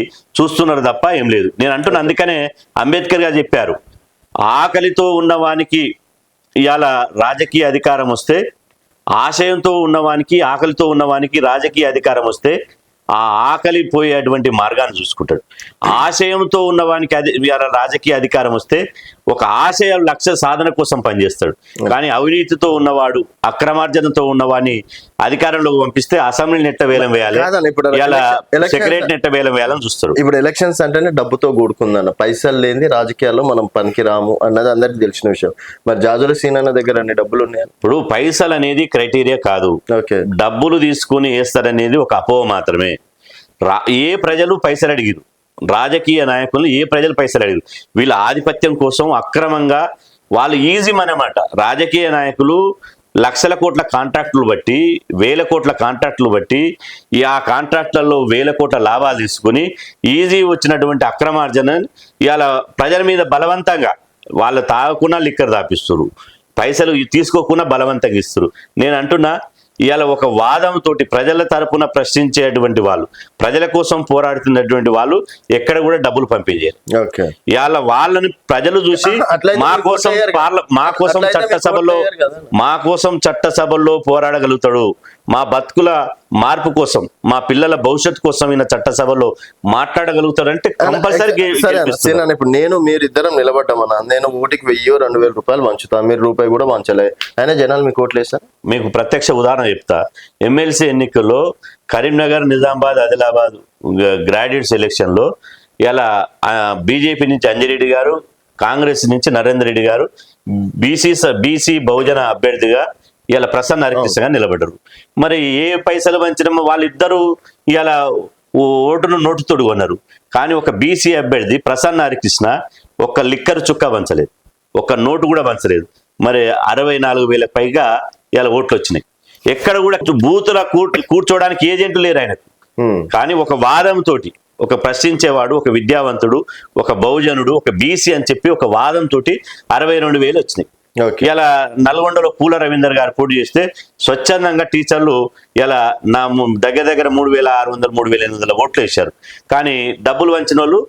చూస్తున్నారు తప్ప ఏం లేదు. నేను అంటున్నా, అందుకనే అంబేద్కర్ గారు చెప్పారు, ఆకలితో ఉన్నవానికి ఇవాళ రాజకీయ అధికారం వస్తే, ఆశయంతో ఉన్నవానికి, ఆకలితో ఉన్నవానికి రాజకీయ అధికారం వస్తే ఆ ఆకలి పోయేటువంటి మార్గాన్ని చూసుకుంటాడు. ఆశయంతో ఉన్నవానికి రాజకీయ అధికారం వస్తే ఒక ఆశయ లక్ష్య సాధన కోసం పనిచేస్తాడు. కానీ అవినీతితో ఉన్నవాడు, అక్రమార్జనతో ఉన్నవాడిని అధికారంలోకి పంపిస్తే అసెంబ్లీ నెట్ట వేలం వేయాలి, సెక్రటరీ నెట్ట వేలం వేయాలని చూస్తాడు. ఇప్పుడు ఎలక్షన్స్ అంటేనే డబ్బుతో కూడుకుందన్న, పైసలు లేని రాజకీయాల్లో మనం పనికిరాము అన్నది అందరికి తెలిసిన విషయం. మరి జాజుల సీనన్న దగ్గర అన్ని డబ్బులు ఉన్నాయి. ఇప్పుడు పైసలు అనేది క్రైటీరియా కాదు, డబ్బులు తీసుకుని వేస్తారనేది ఒక అపోహ మాత్రమే. ఏ ప్రజలు పైసలు అడిగిరు, రాజకీయ నాయకులు ఏ ప్రజలు పైసలు అడిగారు, వీళ్ళ ఆధిపత్యం కోసం అక్రమంగా వాళ్ళు ఈజీ అన్నమాట. రాజకీయ నాయకులు లక్షల కోట్ల కాంట్రాక్టులు బట్టి, వేల కోట్ల కాంట్రాక్టులు బట్టి, ఆ కాంట్రాక్టులలో వేల కోట్ల లాభాలు తీసుకుని ఈజీ వచ్చినటువంటి అక్రమార్జన ఇవాళ ప్రజల మీద బలవంతంగా వాళ్ళు తాగకుండా లిక్కర్ దాపిస్తారు, పైసలు తీసుకోకుండా బలవంతంగా ఇస్తారు. నేను అంటున్నా, ఇవాళ ఒక వాదంతో ప్రజల తరపున ప్రశ్నించేటువంటి వాళ్ళు, ప్రజల కోసం పోరాడుతున్నటువంటి వాళ్ళు ఎక్కడ కూడా డబ్బులు పంపించారు. ఇవాళ వాళ్ళని ప్రజలు చూసి మా కోసం చట్టసభల్లో పోరాడగలుగుతాడు, మా బతుకుల మార్పు కోసం, మా పిల్లల భవిష్యత్తు కోసం ఈయన చట్టసభలో మాట్లాడగలుగుతాడు అంటే కంపల్సరీ. ఇప్పుడు నేను మీరిద్దరం నిలబడ్డామన్నా, నేను ఓటికి 1000-2000 రూపాయలు పంచుతా, మీరు రూపాయి కూడా పంచలే, అయినా జనాలు మీకు ఓట్లు వేస్తారు. మీకు ప్రత్యక్ష ఉదాహరణ చెప్తా. ఎమ్మెల్సీ ఎన్నికల్లో కరీంనగర్, నిజామాబాద్, ఆదిలాబాద్ గ్రాడ్యుయేట్స్ ఎలక్షన్లో ఇలా బీజేపీ నుంచి అంజిరెడ్డి గారు, కాంగ్రెస్ నుంచి నరేందర్ రెడ్డి గారు బీసీ బహుజన అభ్యర్థిగా ఇలా ప్రసన్న హరికృష్ణ గారు నిలబడ్డారు. మరి ఏ పైసలు పంచడమో వాళ్ళిద్దరూ ఇలా ఓటును నోటుతోడు కొన్నారు. కానీ ఒక బీసీ అభ్యర్థి ప్రసన్న హరికృష్ణ ఒక్క లిక్కర్ చుక్క పంచలేదు, ఒక్క నోటు కూడా పంచలేదు. మరి 64,000 పైగా ఇలా ఓట్లు వచ్చినాయి. ఎక్కడ కూడా బూతుల కూర్చోవడానికి ఏజెంట్లు లేరు ఆయనకు. కానీ ఒక వాదంతో, ఒక ప్రశ్నించేవాడు, ఒక విద్యావంతుడు, ఒక బహుజనుడు, ఒక బీసీ అని చెప్పి ఒక వాదంతో 62,000 వచ్చినాయి. ఇలా నల్గొండలో పూల రవీందర్ గారు పోటీ చేస్తే స్వచ్ఛందంగా టీచర్లు ఇలా దగ్గర దగ్గర 3,600 3,800 ఓట్లు వేశారు. కానీ డబ్బులు వంచిన వాళ్ళు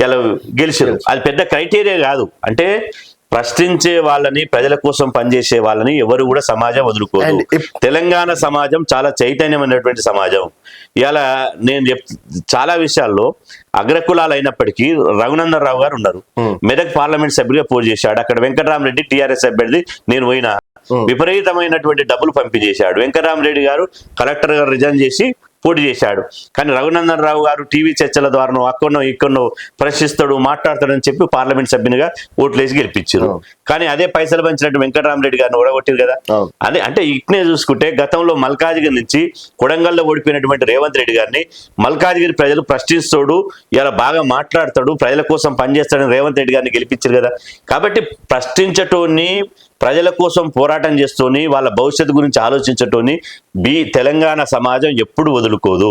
ఇలా గెలిచారు. అది పెద్ద క్రైటీరియా కాదు. అంటే ప్రశ్నించే వాళ్ళని, ప్రజల కోసం పనిచేసే వాళ్ళని ఎవరు కూడా సమాజం వదులుకోదు. తెలంగాణ సమాజం చాలా చైతన్యమైనటువంటి సమాజం. ఇలా నేను చాలా విషయాల్లో అగ్రకులాలు అయినప్పటికీ రఘునందన్ రావు గారు ఉన్నారు, మెదక్ పార్లమెంట్ సభ్యుడిగా పోటీ చేశాడు. అక్కడ వెంకటరామరెడ్డి టీఆర్ఎస్ అభ్యర్థి, నేను పోయినా విపరీతమైనటువంటి డబ్బులు పంపిణీ చేశాడు. వెంకటరామరెడ్డి గారు కలెక్టర్ గారు రిజైన్ చేసి పోటీ చేశాడు. కానీ రఘునందన్ రావు గారు టీవీ చర్చల ద్వారానో అక్కడనో ఇక్కడనో ప్రశ్నిస్తాడు, మాట్లాడతాడని చెప్పి పార్లమెంట్ సభ్యునిగా ఓట్లేసి గెలిపించారు. కానీ అదే పైసలు పంచినట్టు వెంకటరామరెడ్డి గారిని ఓడగొట్టారు కదా. అదే అంటే ఇట్నే చూసుకుంటే గతంలో మల్కాజిగిరి నుంచి కొడంగల్లో ఓడిపోయినటువంటి రేవంత్ రెడ్డి గారిని మల్కాజిగిరి ప్రజలు ప్రశ్నిస్తాడు, ఇలా బాగా మాట్లాడతాడు, ప్రజల కోసం పనిచేస్తాడని రేవంత్ రెడ్డి గారిని గెలిపించారు కదా. కాబట్టి ప్రశ్నించటోని, ప్రజల కోసం పోరాటం చేస్తూని, వాళ్ళ భవిష్యత్తు గురించి ఆలోచించటోని తెలంగాణ సమాజం ఎప్పుడు వదులుకోదు.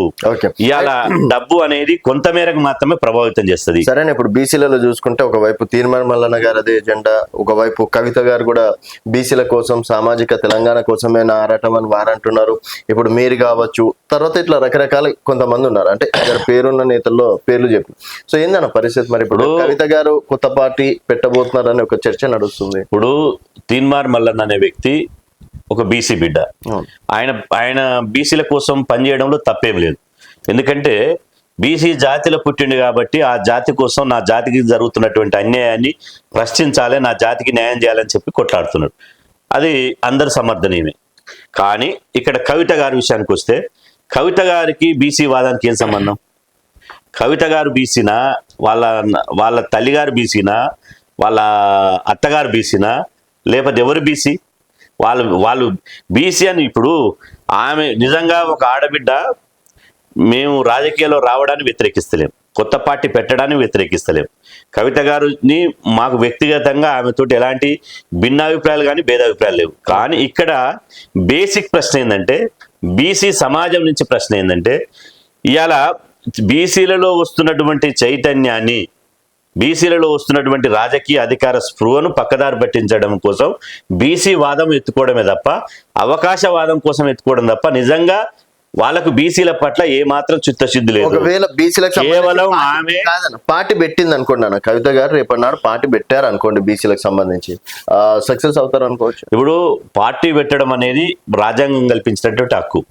ఇవాళ డబ్బు అనేది కొంత మేరకు మాత్రమే ప్రభావితం చేస్తుంది. సరే, ఇప్పుడు బీసీలలో చూసుకుంటే ఒకవైపు తీర్మాన్ మల్లన్న గారు అదే ఎజెండా, ఒకవైపు కవిత గారు కూడా బీసీల కోసం, సామాజిక తెలంగాణ కోసమే నా ఆరాటం అని వారంటున్నారు. ఇప్పుడు మీరు కావచ్చు, తర్వాత ఇట్లా రకరకాల కొంతమంది ఉన్నారు. అంటే పేరున్న నేతల్లో పేర్లు చెప్పి, సో ఏందన్న పరిస్థితి? మరి ఇప్పుడు కవిత గారు కొత్త పార్టీ పెట్టబోతున్నారని ఒక చర్చ నడుస్తుంది. ఇప్పుడు తీన్మార్ మల్లన్న అనే వ్యక్తి ఒక బీసీ బిడ్డ. ఆయన బీసీల కోసం పనిచేయడంలో తప్పేం లేదు. ఎందుకంటే బీసీ జాతిలో పుట్టిండు కాబట్టి ఆ జాతి కోసం, నా జాతికి జరుగుతున్నటువంటి అన్యాయాన్ని ప్రశ్నించాలి, నా జాతికి న్యాయం చేయాలని చెప్పి కొట్లాడుతున్నాడు. అది అందరి సమర్థనీయమే. కానీ ఇక్కడ కవిత గారి విషయానికి వస్తే, కవిత గారికి బీసీ వాదానికి ఏం సంబంధం? కవిత గారు బీసీనా, వాళ్ళ తల్లిగారు బీసీనా, వాళ్ళ అత్తగారు బీసీనా, లేకపోతే ఎవరు బీసీ? వాళ్ళు బీసీ అని. ఇప్పుడు ఆమె నిజంగా ఒక ఆడబిడ్డ, మేము రాజకీయాల్లో రావడాన్ని వ్యతిరేకిస్తలేం, కొత్త పార్టీ పెట్టడాన్ని వ్యతిరేకిస్తలేం. కవిత గారిని మాకు వ్యక్తిగతంగా ఆమెతోటి ఎలాంటి భిన్నాభిప్రాయాలు కానీ భేదాభిప్రాయాలు లేవు. కానీ ఇక్కడ బేసిక్ ప్రశ్న ఏంటంటే, బీసీ సమాజం నుంచి ప్రశ్న ఏంటంటే, ఇవాళ బీసీలలో వస్తున్నటువంటి చైతన్యాన్ని, బీసీలలో వస్తున్నటువంటి రాజకీయ అధికార స్పృహను పక్కదారి పట్టించడం కోసం బీసీ వాదం ఎత్తుకోవడమే తప్ప, అవకాశవాదం కోసం ఎత్తుకోవడం తప్ప నిజంగా వాళ్ళకు బీసీల పట్ల ఏ మాత్రం చిత్తశుద్ధి లేదు. ఒకవేళ బీసీలకు కేవలం ఆమె పార్టీ పెట్టింది అనుకోండి, కవిత గారు రేపన్నాడు పార్టీ పెట్టారు అనుకోండి, బీసీలకు సంబంధించి సక్సెస్ అవుతారు అనుకోవచ్చు. ఇప్పుడు పార్టీ పెట్టడం అనేది రాజ్యాంగం కల్పించినటువంటి హక్కు,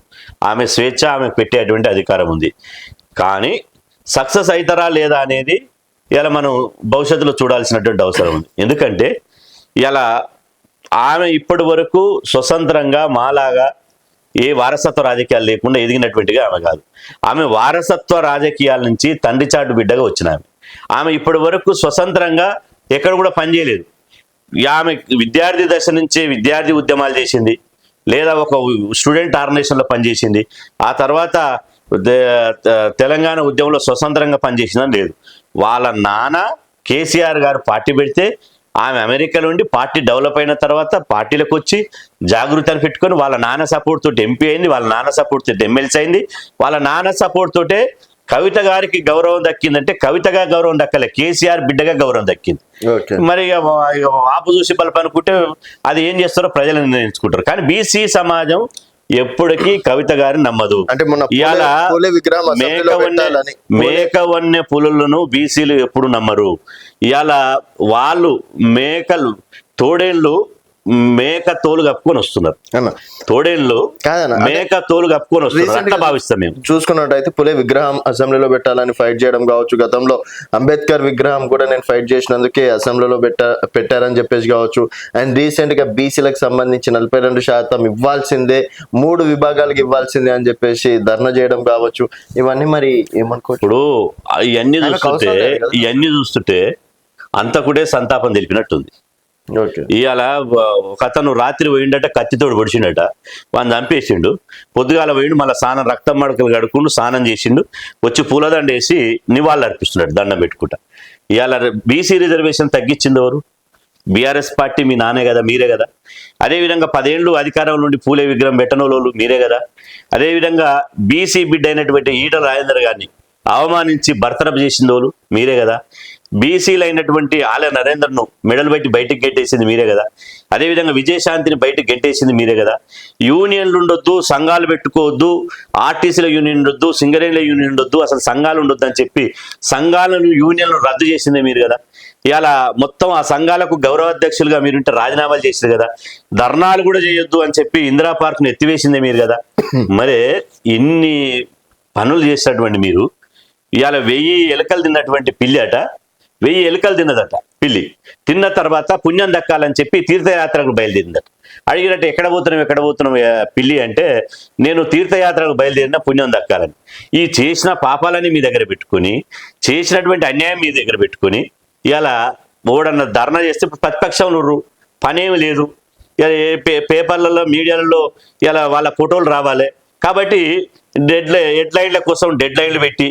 ఆమె స్వేచ్ఛ, ఆమెకు పెట్టేటువంటి అధికారం ఉంది. కానీ సక్సెస్ అవుతారా లేదా అనేది ఇలా మనం భవిష్యత్తులో చూడాల్సినటువంటి అవసరం ఉంది. ఎందుకంటే ఇలా ఆమె ఇప్పటి వరకు స్వతంత్రంగా మాలాగా ఏ వారసత్వ రాజకీయాలు లేకుండా ఎదిగినటువంటిగా ఆమె కాదు. ఆమె వారసత్వ రాజకీయాల నుంచి తండ్రి చాటు బిడ్డగా వచ్చిన ఆమె ఇప్పటి వరకు స్వతంత్రంగా ఎక్కడ కూడా పనిచేయలేదు. ఆమె విద్యార్థి దశ నుంచే విద్యార్థి ఉద్యమాలు చేసింది, లేదా ఒక స్టూడెంట్ ఆర్గనైజేషన్లో పనిచేసింది. ఆ తర్వాత తెలంగాణ ఉద్యమంలో స్వతంత్రంగా పనిచేసిందని లేదు. వాళ్ళ నాన్న కేసీఆర్ గారు పార్టీ పెడితే ఆమె అమెరికాలో ఉండి పార్టీ డెవలప్ అయిన తర్వాత పార్టీలకు వచ్చి జాగృతిని పెట్టుకొని వాళ్ళ నాన్న సపోర్ట్ తోటి ఎంపీ అయింది, వాళ్ళ నాన్న సపోర్ట్ తోటి ఎమ్మెల్సీ అయింది. వాళ్ళ నాన్న సపోర్ట్ తోటే కవిత గారికి గౌరవం దక్కిందంటే కవితగా గౌరవం దక్కలే, కేసీఆర్ బిడ్డగా గౌరవం దక్కింది. మరి ఆపు చూసి బలప అనుకుంటే అది ఏం చేస్తారో ప్రజలు నిర్ణయించుకుంటారు. కానీ బీసీ సమాజం ఎప్పటికీ కవిత గారిని నమ్మదు. ఇవాళ మేకవన్య పులులను బీసీలు ఎప్పుడు నమ్మరు. ఇవాళ వాళ్ళు మేకలు, తోడేళ్ళు మేక తోలు కప్పుకొని వస్తున్నారు, తోడేళ్ళు మేక తోలు కప్పుకొని వస్తున్నారు. అట్లా భావిస్తాం మేము. చూసుకున్నట్టయితే పులే విగ్రహం అసెంబ్లీలో పెట్టాలని ఫైట్ చేయడం కావచ్చు, గతంలో అంబేద్కర్ విగ్రహం కూడా నేను ఫైట్ చేసినందుకే అసెంబ్లీలో పెట్టారని చెప్పేసి కావచ్చు. అండ్ రీసెంట్ గా బీసీలకు సంబంధించి 42% ఇవ్వాల్సిందే, 3 విభాగాలకు ఇవ్వాల్సిందే అని చెప్పేసి ధర్నా చేయడం కావచ్చు. ఇవన్నీ మరి ఏమనుకో, ఇప్పుడు ఇవన్నీ చూస్తుంటే అంతకుడే సంతాపం తెలిపినట్టుంది. ఇవాళ ఒక అతను రాత్రి పోయిండట, కత్తితోడు పొడిచిండట, వాడిని చంపేసిండు. పొద్దుగాల పోయిండు, మళ్ళీ స్నానం రక్తం మడకలు కడుక్కుండు, స్నానం చేసిండు, వచ్చి పూలదండ వేసి నివాళులు అర్పిస్తున్నాడు దండం పెట్టుకుంటా. ఇవాళ బీసీ రిజర్వేషన్ తగ్గించింది ఎవరు? బీఆర్ఎస్ పార్టీ, మీ నానే కదా, మీరే కదా. అదేవిధంగా 10 ఏళ్ళు అధికారంలో నుండి పూలే విగ్రహం పెట్టనోళ్ళు మీరే కదా. అదేవిధంగా బీసీ బిడ్డ అయినటువంటి ఈటల రాజేందర్ గారిని అవమానించి బర్తరఫ్ చేసింది వాళ్ళు మీరే కదా. బీసీలు అయినటువంటి ఆల నరేందర్ను మెడలు బట్టి బయటికి గెంటేసింది మీరే కదా. అదేవిధంగా విజయశాంతిని బయటికి గెంటేసింది మీరే కదా. యూనియన్లు ఉండొద్దు, సంఘాలు పెట్టుకోవద్దు, ఆర్టీసీల యూనియన్ ఉండొద్దు, సింగరేణిల యూనియన్ ఉండొద్దు, అసలు సంఘాలు ఉండొద్దు అని చెప్పి సంఘాలను యూనియన్లు రద్దు చేసిందే మీరు కదా. ఇవాళ మొత్తం ఆ సంఘాలకు గౌరవాధ్యక్షులుగా మీరుంటే రాజీనామాలు చేశారు కదా. ధర్నాలు కూడా చేయొద్దు అని చెప్పి ఇందిరా పార్క్ను ఎత్తివేసిందే మీరు కదా. మరి ఇన్ని పనులు చేసినటువంటి మీరు ఇవాళ 1000 ఎలుకలు తిన్నటువంటి పిల్లి అట 1000 ఎలుకలు తిన్నదట పిల్లి. తిన్న తర్వాత పుణ్యం దక్కాలని చెప్పి తీర్థయాత్రకు బయలుదేరిందట. అడిగినట్టు ఎక్కడ పోతున్నాం పిల్లి అంటే, నేను తీర్థయాత్రకు బయలుదేరిన పుణ్యం దక్కాలని. ఈ చేసిన పాపాలని మీ దగ్గర పెట్టుకుని, చేసినటువంటి అన్యాయం మీ దగ్గర పెట్టుకుని ఇలా ఓడన్న ధర్నా చేస్తే ప్రతిపక్షంలో పనేమి లేదు. పేపర్లలో మీడియాలలో ఇలా వాళ్ళ ఫోటోలు రావాలి కాబట్టి హెడ్లైన్ల కోసం డెడ్లైన్లు పెట్టి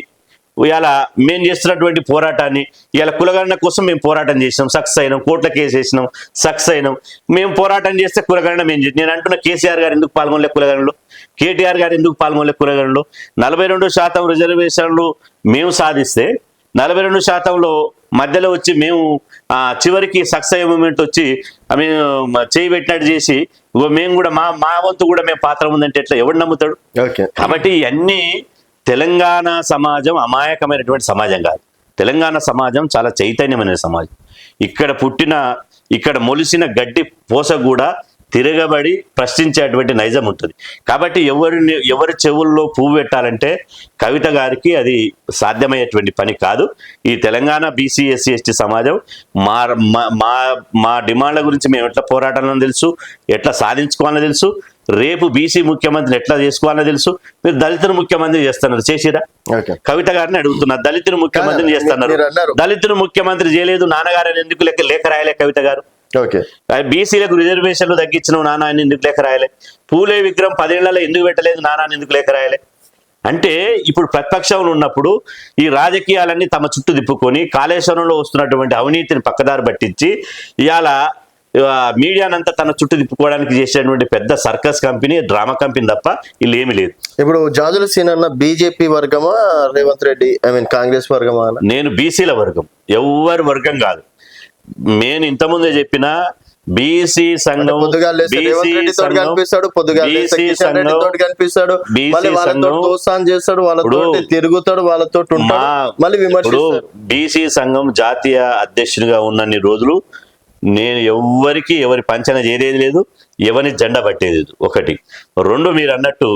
ఇలా మేము చేస్తున్నటువంటి పోరాటాన్ని ఇలా కులగణన కోసం మేము పోరాటం చేసినాం, సక్సెస్ అయినాం, కోర్టుల కేసు వేసినాం, సక్సెస్ అయినాం. మేము పోరాటం చేస్తే కులగణన నేను అంటున్న కేసీఆర్ గారు ఎందుకు పాల్గొనలే కులగణనలో, కేటీఆర్ గారు ఎందుకు పాల్గొనలే కులగణనలో? 42% రిజర్వేషన్లు మేము సాధిస్తే 42%లో మధ్యలో వచ్చి మేము చివరికి సక్సెస్ అయ్యే మూమెంట్ వచ్చి మేము చేయి పెట్టినట్టు చేసి మేము కూడా మా వంతు కూడా మేము పాత్ర ఉందంటే ఎట్లా ఎవడు నమ్ముతాడు? కాబట్టి ఇవన్నీ తెలంగాణ సమాజం అమాయకమైనటువంటి సమాజం కాదు. తెలంగాణ సమాజం చాలా చైతన్యమైన సమాజం. ఇక్కడ మొలిసిన గడ్డి పోస కూడా తిరగబడి ప్రశ్నించేటువంటి నైజం ఉంటుంది. కాబట్టి ఎవరి చెవుల్లో పువ్వు పెట్టాలంటే కవిత గారికి అది సాధ్యమయ్యేటువంటి పని కాదు. ఈ తెలంగాణ బీసీ ఎస్సీ ఎస్టీ సమాజం మా డిమాండ్ల గురించి మేము ఎట్లా పోరాటాలని తెలుసు, ఎట్లా సాధించుకోవాలని తెలుసు, రేపు బీసీ ముఖ్యమంత్రిని ఎట్లా చేసుకోవాలని తెలుసు. మీరు దళితుని ముఖ్యమంత్రి చేస్తున్నారు, చేసిరా? కవిత గారిని అడుగుతున్నారు, దళితుని ముఖ్యమంత్రిని చేస్తున్నారు. దళితుని ముఖ్యమంత్రి చేయలేదు, నాన్నగారిని ఎందుకు లేఖ రాయలే కవిత గారు? బీసీలకు రిజర్వేషన్లు తగ్గించిన నాన్న ఎందుకు లేఖ రాయలే? పూలే విగ్రహం 10 ఏళ్లలో ఎందుకు పెట్టలేదు, నాన్న ఎందుకు లేఖ రాయలే? అంటే ఇప్పుడు ప్రతిపక్షంలో ఉన్నప్పుడు ఈ రాజకీయాలన్నీ తమ చుట్టూ తిప్పుకొని కాళేశ్వరంలో వస్తున్నటువంటి అవినీతిని పక్కదారి పట్టించి ఇవాళ మీడియానంతా తన చుట్టూ తిప్పుకోవడానికి చేసేటువంటి పెద్ద సర్కస్ కంపెనీ, డ్రామా కంపెనీ తప్ప వీళ్ళు ఏమీ లేదు. ఇప్పుడు జాజుల సీనన్న బీజేపీ వర్గమా, రేవంత్ రెడ్డి కాంగ్రెస్ వర్గమా? నేను బీసీల వర్గం, ఎవరి వర్గం కాదు. నేను ఇంతకుముందే చెప్పిన బీసీ సంఘం తిరుగుతాడు, వాళ్ళతో బీసీ సంఘం జాతీయ అధ్యక్షునిగా ఉన్నన్ని రోజులు నేను ఎవరి పంచన చేరేది లేదు, ఎవరిని జెండా పట్టేది లేదు. 1. 2, మీరు అన్నట్టు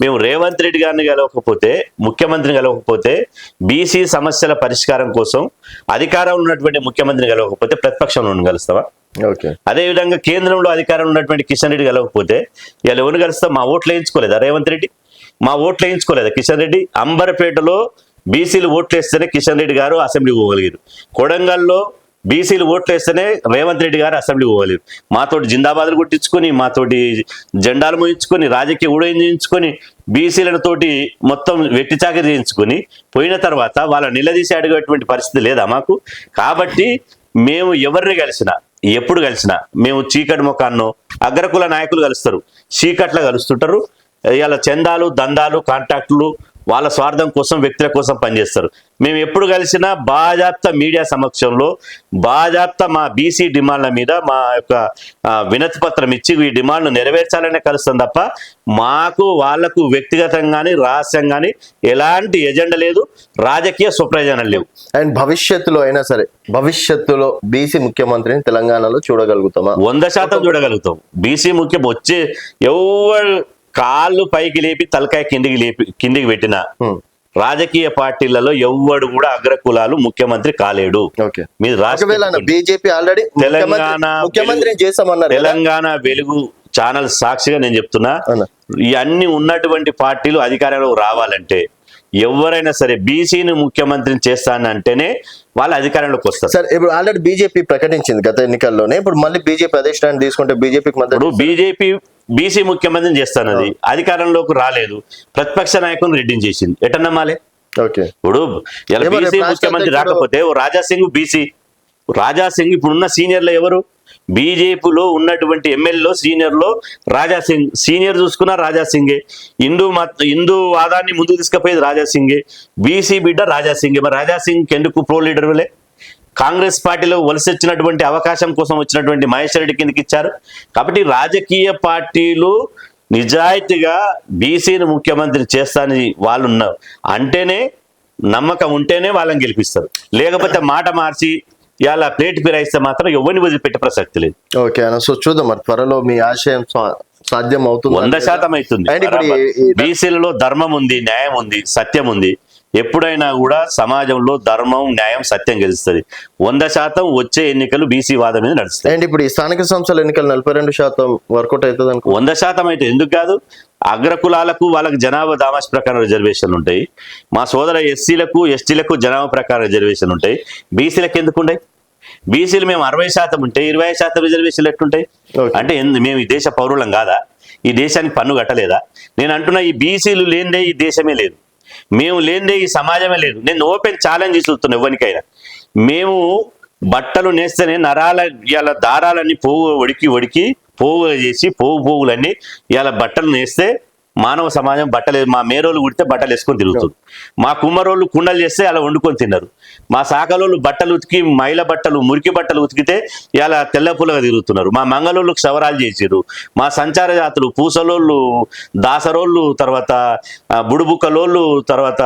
మేము రేవంత్ రెడ్డి గారిని గెలవకపోతే, ముఖ్యమంత్రిని గెలవకపోతే, బీసీ సమస్యల పరిష్కారం కోసం అధికారంలో ఉన్నటువంటి ముఖ్యమంత్రిని గెలవకపోతే ప్రతిపక్షంలో గెలుస్తావా? అదేవిధంగా కేంద్రంలో అధికారంలో ఉన్నటువంటి కిషన్ రెడ్డి గెలవకపోతే ఇలా ఎవరిని గెలుస్తాం? మా ఓట్లు వేయించుకోలేదా రేవంత్ రెడ్డి? మా ఓట్లు వేయించుకోలేదా కిషన్ రెడ్డి? అంబర్పేటలో బీసీలు ఓట్లు వేస్తేనే కిషన్ రెడ్డి గారు అసెంబ్లీకి పోగలిగారు. కొడంగల్లో బీసీలు ఓట్లు వేస్తేనే రేవంత్ రెడ్డి గారు అసెంబ్లీకి పోగలిగారు. మాతోటి జిందాబాదులు కొట్టించుకొని, మాతోటి జెండాలు మోయించుకొని, రాజకీయ ఊడయం చేయించుకొని, బీసీలతోటి మొత్తం వెట్టి చాకరీ చేయించుకొని పోయిన తర్వాత వాళ్ళ నిలదీసి అడిగేటువంటి పరిస్థితి లేదా మాకు? కాబట్టి మేము ఎవరిని కలిసినా, ఎప్పుడు కలిసినా మేము చీకటి ముఖాన్నో, అగ్రకుల నాయకులు కలుస్తారు, చీకట్లా కలుస్తుంటారు. ఇలా చందాలు, దందాలు, కాంట్రాక్టులు, వాళ్ళ స్వార్థం కోసం, వ్యక్తుల కోసం పనిచేస్తారు. మేము ఎప్పుడు కలిసినా బాజాప్తా మీడియా సమక్షంలో బాజాప్తా మా బీసీ డిమాండ్ల మీద మా యొక్క వినతి పత్రం ఇచ్చి ఈ డిమాండ్ను నెరవేర్చాలనే కలుస్తాం తప్ప మాకు వాళ్లకు వ్యక్తిగతంగాని రహస్యంగాని ఎలాంటి ఎజెండా లేదు, రాజకీయ స్వప్రయోజనాలు లేవు. అండ్ భవిష్యత్తులో అయినా సరే, భవిష్యత్తులో బీసీ ముఖ్యమంత్రిని తెలంగాణలో చూడగలుగుతామా? 100% చూడగలుగుతాం. బీసీ ముఖ్యం వచ్చే ఎవరు కాళ్ళు పైకి లేపి తలకాయ కిందికి పెట్టిన రాజకీయ పార్టీలలో ఎవ్వడు కూడా అగ్రకులాలు ముఖ్యమంత్రి కాలేడు. మీరు బీజేపీ ఆల్రెడీ తెలంగాణ వెలుగు ఛానల్ సాక్షిగా నేను చెప్తున్నా, ఇవన్నీ ఉన్నటువంటి పార్టీలు అధికారంలో రావాలంటే ఎవరైనా సరే బీసీని ముఖ్యమంత్రిని చేస్తానంటేనే వాళ్ళు అధికారంలోకి వస్తారు. సార్ ఇప్పుడు ఆల్రెడీ బీజేపీ ప్రకటించింది గత ఎన్నికల్లోనే, ఇప్పుడు మళ్ళీ బీజేపీ అదే స్టాండ్ తీసుకుంటే బీజేపీకి మద్దతు. బీజేపీ బీసీ ముఖ్యమంత్రిని చేస్తానది అధికారంలోకి రాలేదు, ప్రతిపక్ష నాయకుని రెడ్డిని చేసింది, ఎట్ట నమ్మాలి? ఇప్పుడు బీసీ ముఖ్యమంత్రి రాకపోతే రాజాసింగ్ ఇప్పుడున్న సీనియర్లు ఎవరు? బీజేపీలో ఉన్నటువంటి ఎమ్మెల్యేలో సీనియర్లో రాజాసింగ్, సీనియర్ చూసుకున్న రాజాసింగే. హిందూ వాదాన్ని ముందుకు తీసుకుపోయేది రాజాసింగే. బీసీ బిడ్డ రాజాసింగే. మరి రాజాసింగ్ ఎందుకు ప్రో లీడర్ వలే? కాంగ్రెస్ పార్టీలో వలస వచ్చినటువంటి అవకాశం కోసం వచ్చినటువంటి మహేశ్వర్ రెడ్డి కిందకి ఇచ్చారు. కాబట్టి రాజకీయ పార్టీలు నిజాయితీగా బీసీని ముఖ్యమంత్రి చేస్తానని వాళ్ళు ఉన్నారు అంటేనే, నమ్మకం ఉంటేనే వాళ్ళని గెలిపిస్తారు. లేకపోతే మాట మార్చి ఇలా ప్లేట్ ఫిరాయిస్తే మాత్రం ఎవరిని వదిలిపెట్టే ప్రసక్తి లేదు. ఓకే అన్న, సో చూద్దాం మరి త్వరలో మీ ఆశయం సాధ్యం అవుతుంది. 100% అవుతుంది. బీసీలలో ధర్మం ఉంది, న్యాయం ఉంది, సత్యం ఉంది. ఎప్పుడైనా కూడా సమాజంలో ధర్మం, న్యాయం, సత్యం గెలుస్తుంది. 100% వచ్చే ఎన్నికలు బీసీ వాదం మీద నడుస్తాయి. అండ్ ఇప్పుడు ఈ స్థానిక సంస్థల ఎన్నికలు 42% వర్కౌట్ అవుతుంది అనుకో. 100% అయితే ఎందుకు కాదు? అగ్రకులాలకు వాళ్ళకి జనాభా దామాష్ ప్రకారం రిజర్వేషన్లు ఉంటాయి. మా సోదర ఎస్సీలకు, ఎస్టీలకు జనాభా ప్రకారం రిజర్వేషన్లు ఉంటాయి. బీసీలకు ఎందుకు ఉంటాయి? బీసీలు మేము 60% ఉంటే 20% రిజర్వేషన్లు ఎట్టుంటాయి? అంటే మేము ఈ దేశ పౌరులం కాదా? ఈ దేశానికి పన్ను కట్టలేదా? నేను అంటున్నా, ఈ బీసీలు లేనిదే ఈ దేశమే లేదు, మేము లేనిదే ఈ సమాజమే లేదు. నేను ఓపెన్ ఛాలెంజ్ ఇస్తున్నా ఎవరికైనా. మేము బట్టలు నేస్తేనే నరాల ఇవాళ దారాలన్నీ వడికి పోగుగా చేసి పోగులన్నీ ఇవాళ బట్టలు నేస్తే మానవ సమాజం బట్టలు, మా మేరోళ్ళు కుడితే బట్టలు వేసుకొని తిరుగుతుంది. మా కుమ్మరోళ్ళు కుండలు చేస్తే అలా వండుకొని తిన్నారు. మా సాకలోళ్ళు బట్టలు ఉతికి, మైల బట్టలు, మురికి బట్టలు ఉతికితే ఇలా తెల్లపుల్లగా తిరుగుతున్నారు. మా మంగళోళ్ళకు క్షవరాలు చేసిరు. మా సంచార జాతులు, పూసలోళ్ళు, దాసరోళ్ళు, తర్వాత బుడుబుక్కలోళ్ళు, తర్వాత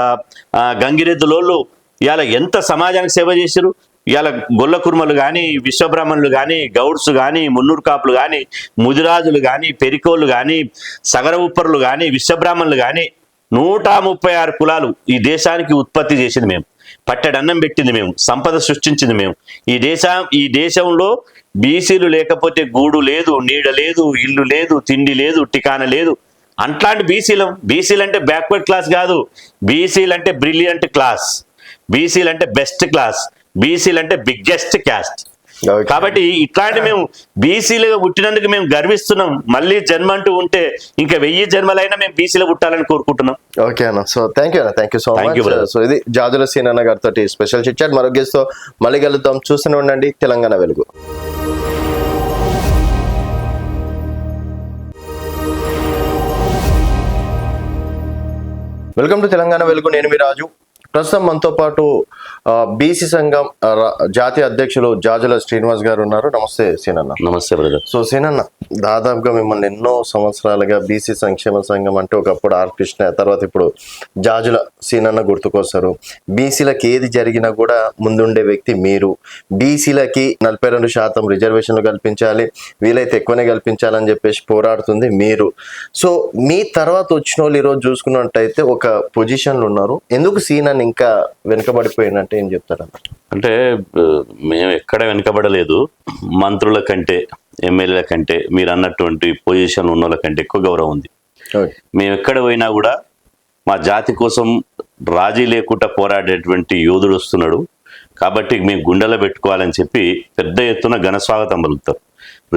గంగిరెద్దులోళ్ళు ఇలా ఎంత సమాజానికి సేవ చేసిరు. ఇవాళ గొల్ల కుర్మలు కానీ, విశ్వబ్రాహ్మణులు కానీ, గౌడ్స్ కానీ, మున్నూరు కాపులు కానీ, ముదిరాజులు కానీ, పెరికోళ్ళు కానీ, సగర ఉప్పరులు కానీ, విశ్వబ్రాహ్మణులు కానీ 136 కులాలు ఈ దేశానికి ఉత్పత్తి చేసింది మేము. పట్టెడన్నం పెట్టింది మేము, సంపద సృష్టించింది మేము. ఈ దేశంలో బీసీలు లేకపోతే గూడు లేదు, నీడ లేదు, ఇల్లు లేదు, తిండి లేదు, టికాన లేదు. అట్లాంటి బీసీలు అంటే బ్యాక్వర్డ్ క్లాస్ కాదు, బీసీలు అంటే బ్రిలియంట్ క్లాస్, బీసీలు అంటే బెస్ట్ క్లాస్, బీసీలు అంటే బిగ్గెస్ట్ క్యాస్ట్. కాబట్టి ఇట్లాంటి మేము బీసీలుగా పుట్టినందుకు మేము గర్విస్తున్నాం. మళ్ళీ జన్మ అంటూ ఉంటే ఇంకా 1000 జన్మలైనా మేము బీసీలో పుట్టాలని కోరుకుంటున్నాం. ఓకే అన్న, సో థ్యాంక్ యూ అన్న, thank you so much. So ఇది జాజుల సీనన్న గారితో స్పెషల్ చిట్ చాట్. మరో గెస్ట్ తో మళ్ళీ కలుద్దాం. చూస్తూనే ఉండండి తెలంగాణ వెలుగు. వెల్కమ్ టు తెలంగాణ వెలుగు. నేను మీ రాజు. ప్రస్తుతం మనతో పాటు బీసీ సంఘం జాతీయ అధ్యక్షులు జాజుల శ్రీనివాస్ గారు ఉన్నారు. నమస్తే సీనన్న. నమస్తే బ్రదర్. సో సీనన్న, దాదాపుగా మిమ్మల్ని ఎన్నో సంవత్సరాలుగా బీసీ సంక్షేమ సంఘం అంటే ఒకప్పుడు ఆర్ కృష్ణ, తర్వాత ఇప్పుడు జాజుల సీనన్న గుర్తుకొస్తారు. బీసీలకి ఏది జరిగినా కూడా ముందుండే వ్యక్తి మీరు. బీసీలకి 42% రిజర్వేషన్లు కల్పించాలి, వీలైతే ఎక్కువనే కల్పించాలని చెప్పేసి పోరాడుతుంది మీరు. సో మీ తర్వాత వచ్చిన వాళ్ళు ఈరోజు చూసుకున్నట్టయితే ఒక పొజిషన్లు ఉన్నారు. ఎందుకు సీనన్న ఇంకా వెనుకబడిపోయినట్టు ఏం చెప్తారన్న? అంటే మేము ఎక్కడ వెనుకబడలేదు. మంత్రుల కంటే, ఎమ్మెల్యేల కంటే, మీరు అన్నటువంటి పొజిషన్ ఉన్న వాళ్ళ కంటే ఎక్కువ గౌరవం ఉంది. మేము ఎక్కడ పోయినా కూడా మా జాతి కోసం రాజీ లేకుండా పోరాడేటువంటి యోధుడు వస్తున్నాడు. కాబట్టి మేము గుండెలో పెట్టుకోవాలని చెప్పి పెద్ద ఎత్తున ఘన స్వాగతం పలుకుతారు,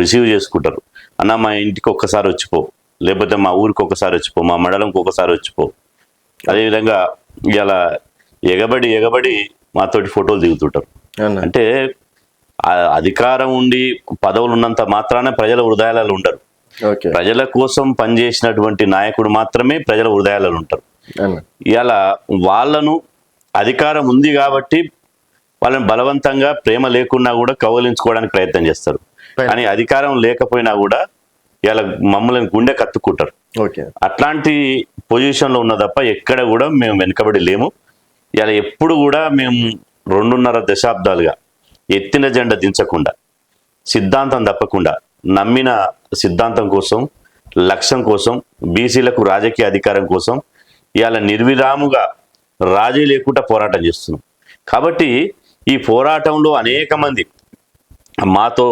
రిసీవ్ చేసుకుంటారు. అన్న మా ఇంటికి ఒక్కసారి వచ్చిపో, లేకపోతే మా ఊరికి ఒకసారి వచ్చిపో, మా మండలంకి ఒకసారి వచ్చిపో. అదేవిధంగా ఇలా ఎగబడి మాతోటి ఫోటోలు దిగుతుంటారు. అంటే అధికారం ఉండి పదవులు ఉన్నంత మాత్రాన ప్రజల హృదయాలలో ఉండరు. ప్రజల కోసం పనిచేసినటువంటి నాయకుడు మాత్రమే ప్రజల హృదయాలలో ఉంటారు. ఇలా వాళ్ళను అధికారం ఉంది కాబట్టి వాళ్ళని బలవంతంగా ప్రేమ లేకున్నా కూడా కౌగిలించుకోవడానికి ప్రయత్నం చేస్తారు. కానీ అధికారం లేకపోయినా కూడా ఇలా మమ్మల్ని గుండె కత్తుకుంటారు. అట్లాంటి పొజిషన్లో ఉన్న తప్ప ఎక్కడ కూడా మేము వెనుకబడి లేము. ఇలా ఎప్పుడు కూడా మేము 2.5 దశాబ్దాలుగా ఎత్తిన జెండా దించకుండా, సిద్ధాంతం తప్పకుండా, నమ్మిన సిద్ధాంతం కోసం, లక్ష్యం కోసం, బీసీలకు రాజకీయ అధికారం కోసం ఇవాళ నిర్విరాముగా రాజీ లేకుండా పోరాటం చేస్తున్నాం. కాబట్టి ఈ పోరాటంలో అనేక మంది మాతో